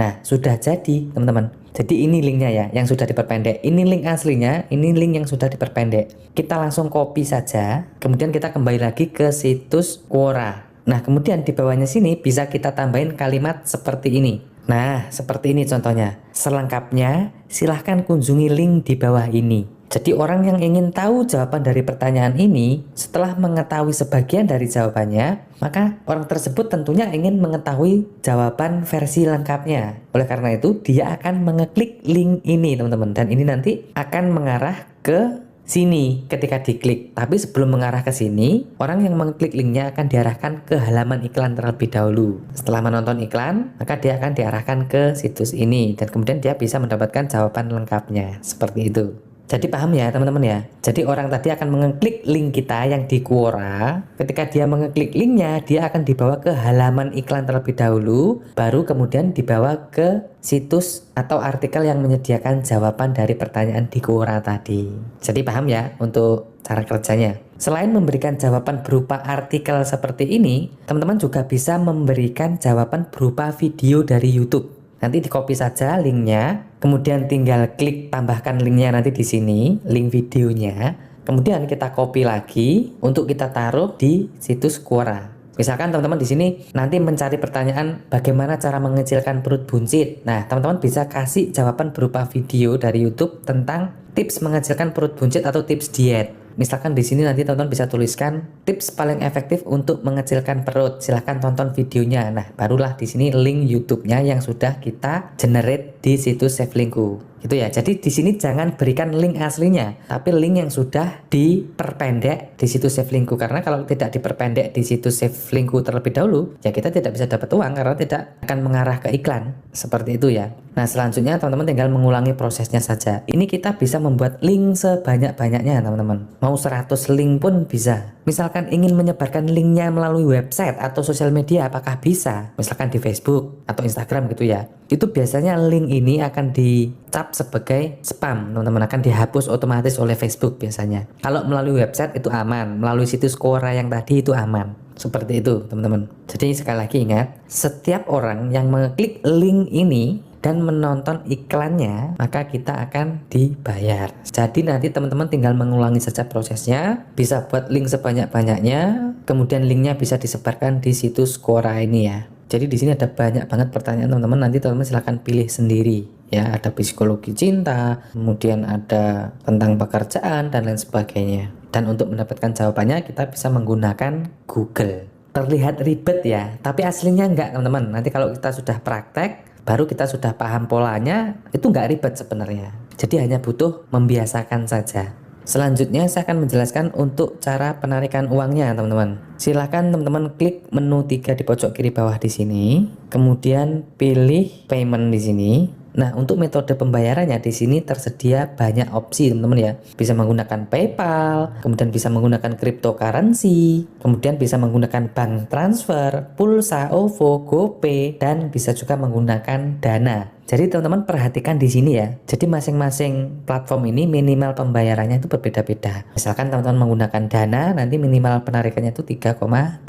Nah, sudah jadi teman-teman. Jadi ini linknya ya, yang sudah diperpendek. Ini link aslinya, ini link yang sudah diperpendek. Kita langsung copy saja, kemudian kita kembali lagi ke situs Quora. Nah, kemudian di bawahnya sini bisa kita tambahin kalimat seperti ini. Nah, seperti ini contohnya. Selengkapnya, silahkan kunjungi link di bawah ini. Jadi orang yang ingin tahu jawaban dari pertanyaan ini, setelah mengetahui sebagian dari jawabannya, maka orang tersebut tentunya ingin mengetahui jawaban versi lengkapnya. Oleh karena itu, dia akan mengeklik link ini teman-teman. Dan ini nanti akan mengarah ke sini ketika diklik. Tapi sebelum mengarah ke sini, orang yang mengeklik linknya akan diarahkan ke halaman iklan terlebih dahulu. Setelah menonton iklan, maka dia akan diarahkan ke situs ini. Dan kemudian dia bisa mendapatkan jawaban lengkapnya. Seperti itu. Jadi paham ya teman-teman ya. Jadi orang tadi akan mengeklik link kita yang di Quora. Ketika dia mengeklik linknya, dia akan dibawa ke halaman iklan terlebih dahulu, baru kemudian dibawa ke situs atau artikel yang menyediakan jawaban dari pertanyaan di Quora tadi. Jadi paham ya untuk cara kerjanya. Selain memberikan jawaban berupa artikel seperti ini, teman-teman juga bisa memberikan jawaban berupa video dari YouTube. Nanti di copy saja linknya, kemudian tinggal klik tambahkan linknya nanti di sini, link videonya. Kemudian kita copy lagi untuk kita taruh di situs Quora. Misalkan teman-teman di sini nanti mencari pertanyaan bagaimana cara mengecilkan perut buncit. Nah, teman-teman bisa kasih jawaban berupa video dari YouTube tentang tips mengecilkan perut buncit atau tips diet. Misalkan di sini nanti teman-teman bisa tuliskan tips paling efektif untuk mengecilkan perut. Silahkan tonton videonya. Nah, barulah di sini link YouTube-nya yang sudah kita generate di situs save linkku. Gitu ya. Jadi di sini jangan berikan link aslinya, tapi link yang sudah diperpendek di situs save linkku. Karena kalau tidak diperpendek di situs save linkku terlebih dahulu, ya kita tidak bisa dapat uang karena tidak akan mengarah ke iklan. Seperti itu ya. Nah, selanjutnya teman-teman tinggal mengulangi prosesnya saja. Ini kita bisa membuat link sebanyak-banyaknya teman-teman. Mau 100 link pun bisa. Misalkan ingin menyebarkan linknya melalui website atau sosial media, apakah bisa? Misalkan di Facebook atau Instagram gitu ya. Itu biasanya link ini akan dicap sebagai spam, teman-teman, akan dihapus otomatis oleh Facebook biasanya. Kalau melalui website itu aman, melalui situs Quora yang tadi itu aman. Seperti itu teman-teman. Jadi sekali lagi ingat, setiap orang yang mengeklik link ini dan menonton iklannya, maka kita akan dibayar. Jadi nanti teman-teman tinggal mengulangi saja prosesnya, bisa buat link sebanyak-banyaknya, kemudian linknya bisa disebarkan di situs Quora ini ya. Jadi di sini ada banyak banget pertanyaan teman-teman, nanti teman-teman silahkan pilih sendiri ya. Ada psikologi cinta, kemudian ada tentang pekerjaan dan lain sebagainya. Dan untuk mendapatkan jawabannya kita bisa menggunakan Google. Terlihat ribet ya, tapi aslinya enggak teman-teman. Nanti kalau kita sudah praktek, baru kita sudah paham polanya, itu enggak ribet sebenarnya. Jadi hanya butuh membiasakan saja. Selanjutnya saya akan menjelaskan untuk cara penarikan uangnya teman-teman. Silahkan teman-teman klik menu 3 di pojok kiri bawah di sini, kemudian pilih payment di sini. Nah, untuk metode pembayarannya di sini tersedia banyak opsi teman-teman ya. Bisa menggunakan PayPal, kemudian bisa menggunakan cryptocurrency, kemudian bisa menggunakan bank transfer, pulsa, OVO, GoPay, dan bisa juga menggunakan Dana. Jadi teman-teman perhatikan di sini ya. Jadi masing-masing platform ini minimal pembayarannya itu berbeda-beda. Misalkan teman-teman menggunakan Dana, nanti minimal penarikannya itu $3,7.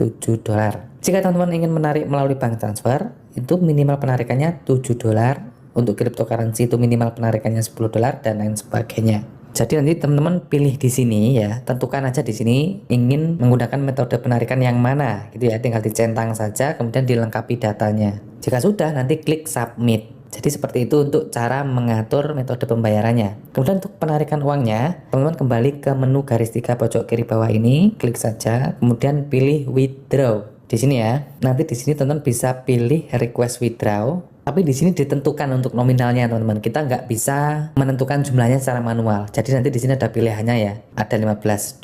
Jika teman-teman ingin menarik melalui bank transfer, itu minimal penarikannya $7. Untuk cryptocurrency itu minimal penarikannya $10 dan lain sebagainya. Jadi nanti teman-teman pilih di sini ya, tentukan aja di sini ingin menggunakan metode penarikan yang mana gitu ya, tinggal dicentang saja kemudian dilengkapi datanya. Jika sudah nanti klik submit. Jadi seperti itu untuk cara mengatur metode pembayarannya. Kemudian untuk penarikan uangnya, teman-teman kembali ke menu garis 3 pojok kiri bawah ini, klik saja, kemudian pilih withdraw. Di sini ya. Nanti di sini teman-teman bisa pilih request withdraw. Tapi di sini ditentukan untuk nominalnya teman-teman. Kita nggak bisa menentukan jumlahnya secara manual. Jadi nanti di sini ada pilihannya ya. Ada $15,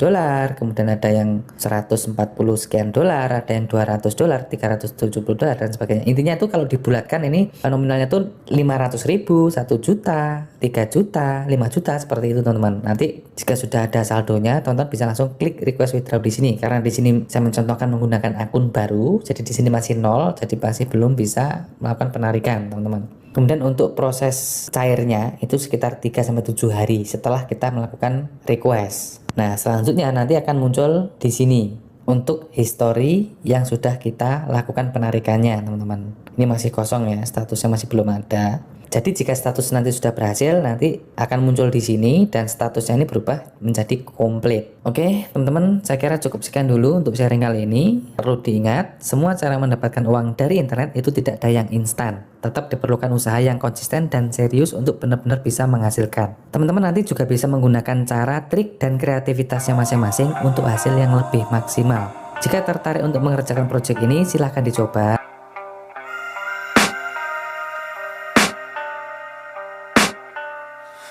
kemudian ada yang 140 sekian dolar, ada yang $200, $370 dan sebagainya. Intinya itu kalau dibulatkan ini nominalnya tuh 500.000, 1 juta, 3 juta, 5 juta seperti itu teman-teman. Nanti jika sudah ada saldonya, teman-teman bisa langsung klik request withdraw di sini. Karena di sini saya mencontohkan menggunakan akun baru, jadi di sini masih 0, jadi masih belum bisa melakukan penarikan teman-teman. Kemudian untuk proses cairnya itu sekitar 3-7 hari setelah kita melakukan request. Nah, selanjutnya nanti akan muncul di sini untuk history yang sudah kita lakukan penarikannya, teman-teman. Ini masih kosong ya, statusnya masih belum ada. Jadi jika status nanti sudah berhasil, nanti akan muncul di sini dan statusnya ini berubah menjadi komplit. Oke, teman-teman, saya kira cukup sekian dulu untuk sharing kali ini. Perlu diingat, semua cara mendapatkan uang dari internet itu tidak ada yang instan. Tetap diperlukan usaha yang konsisten dan serius untuk benar-benar bisa menghasilkan. Teman-teman nanti juga bisa menggunakan cara, trik, dan kreativitasnya masing-masing untuk hasil yang lebih maksimal. Jika tertarik untuk mengerjakan proyek ini, silahkan dicoba.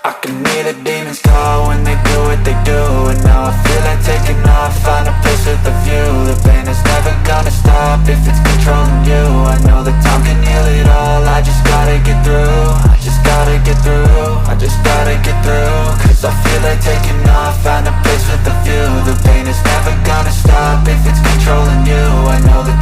I can hear the demons call when they do what they do. And now I feel like taking off, find a place with a view. The pain is never gonna stop if it's controlling you. I know that time can heal it all, I just gotta get through. I just gotta get through, I just gotta get through. Cause I feel like taking off, find a place with a view. The pain is never gonna stop if it's controlling you. I know that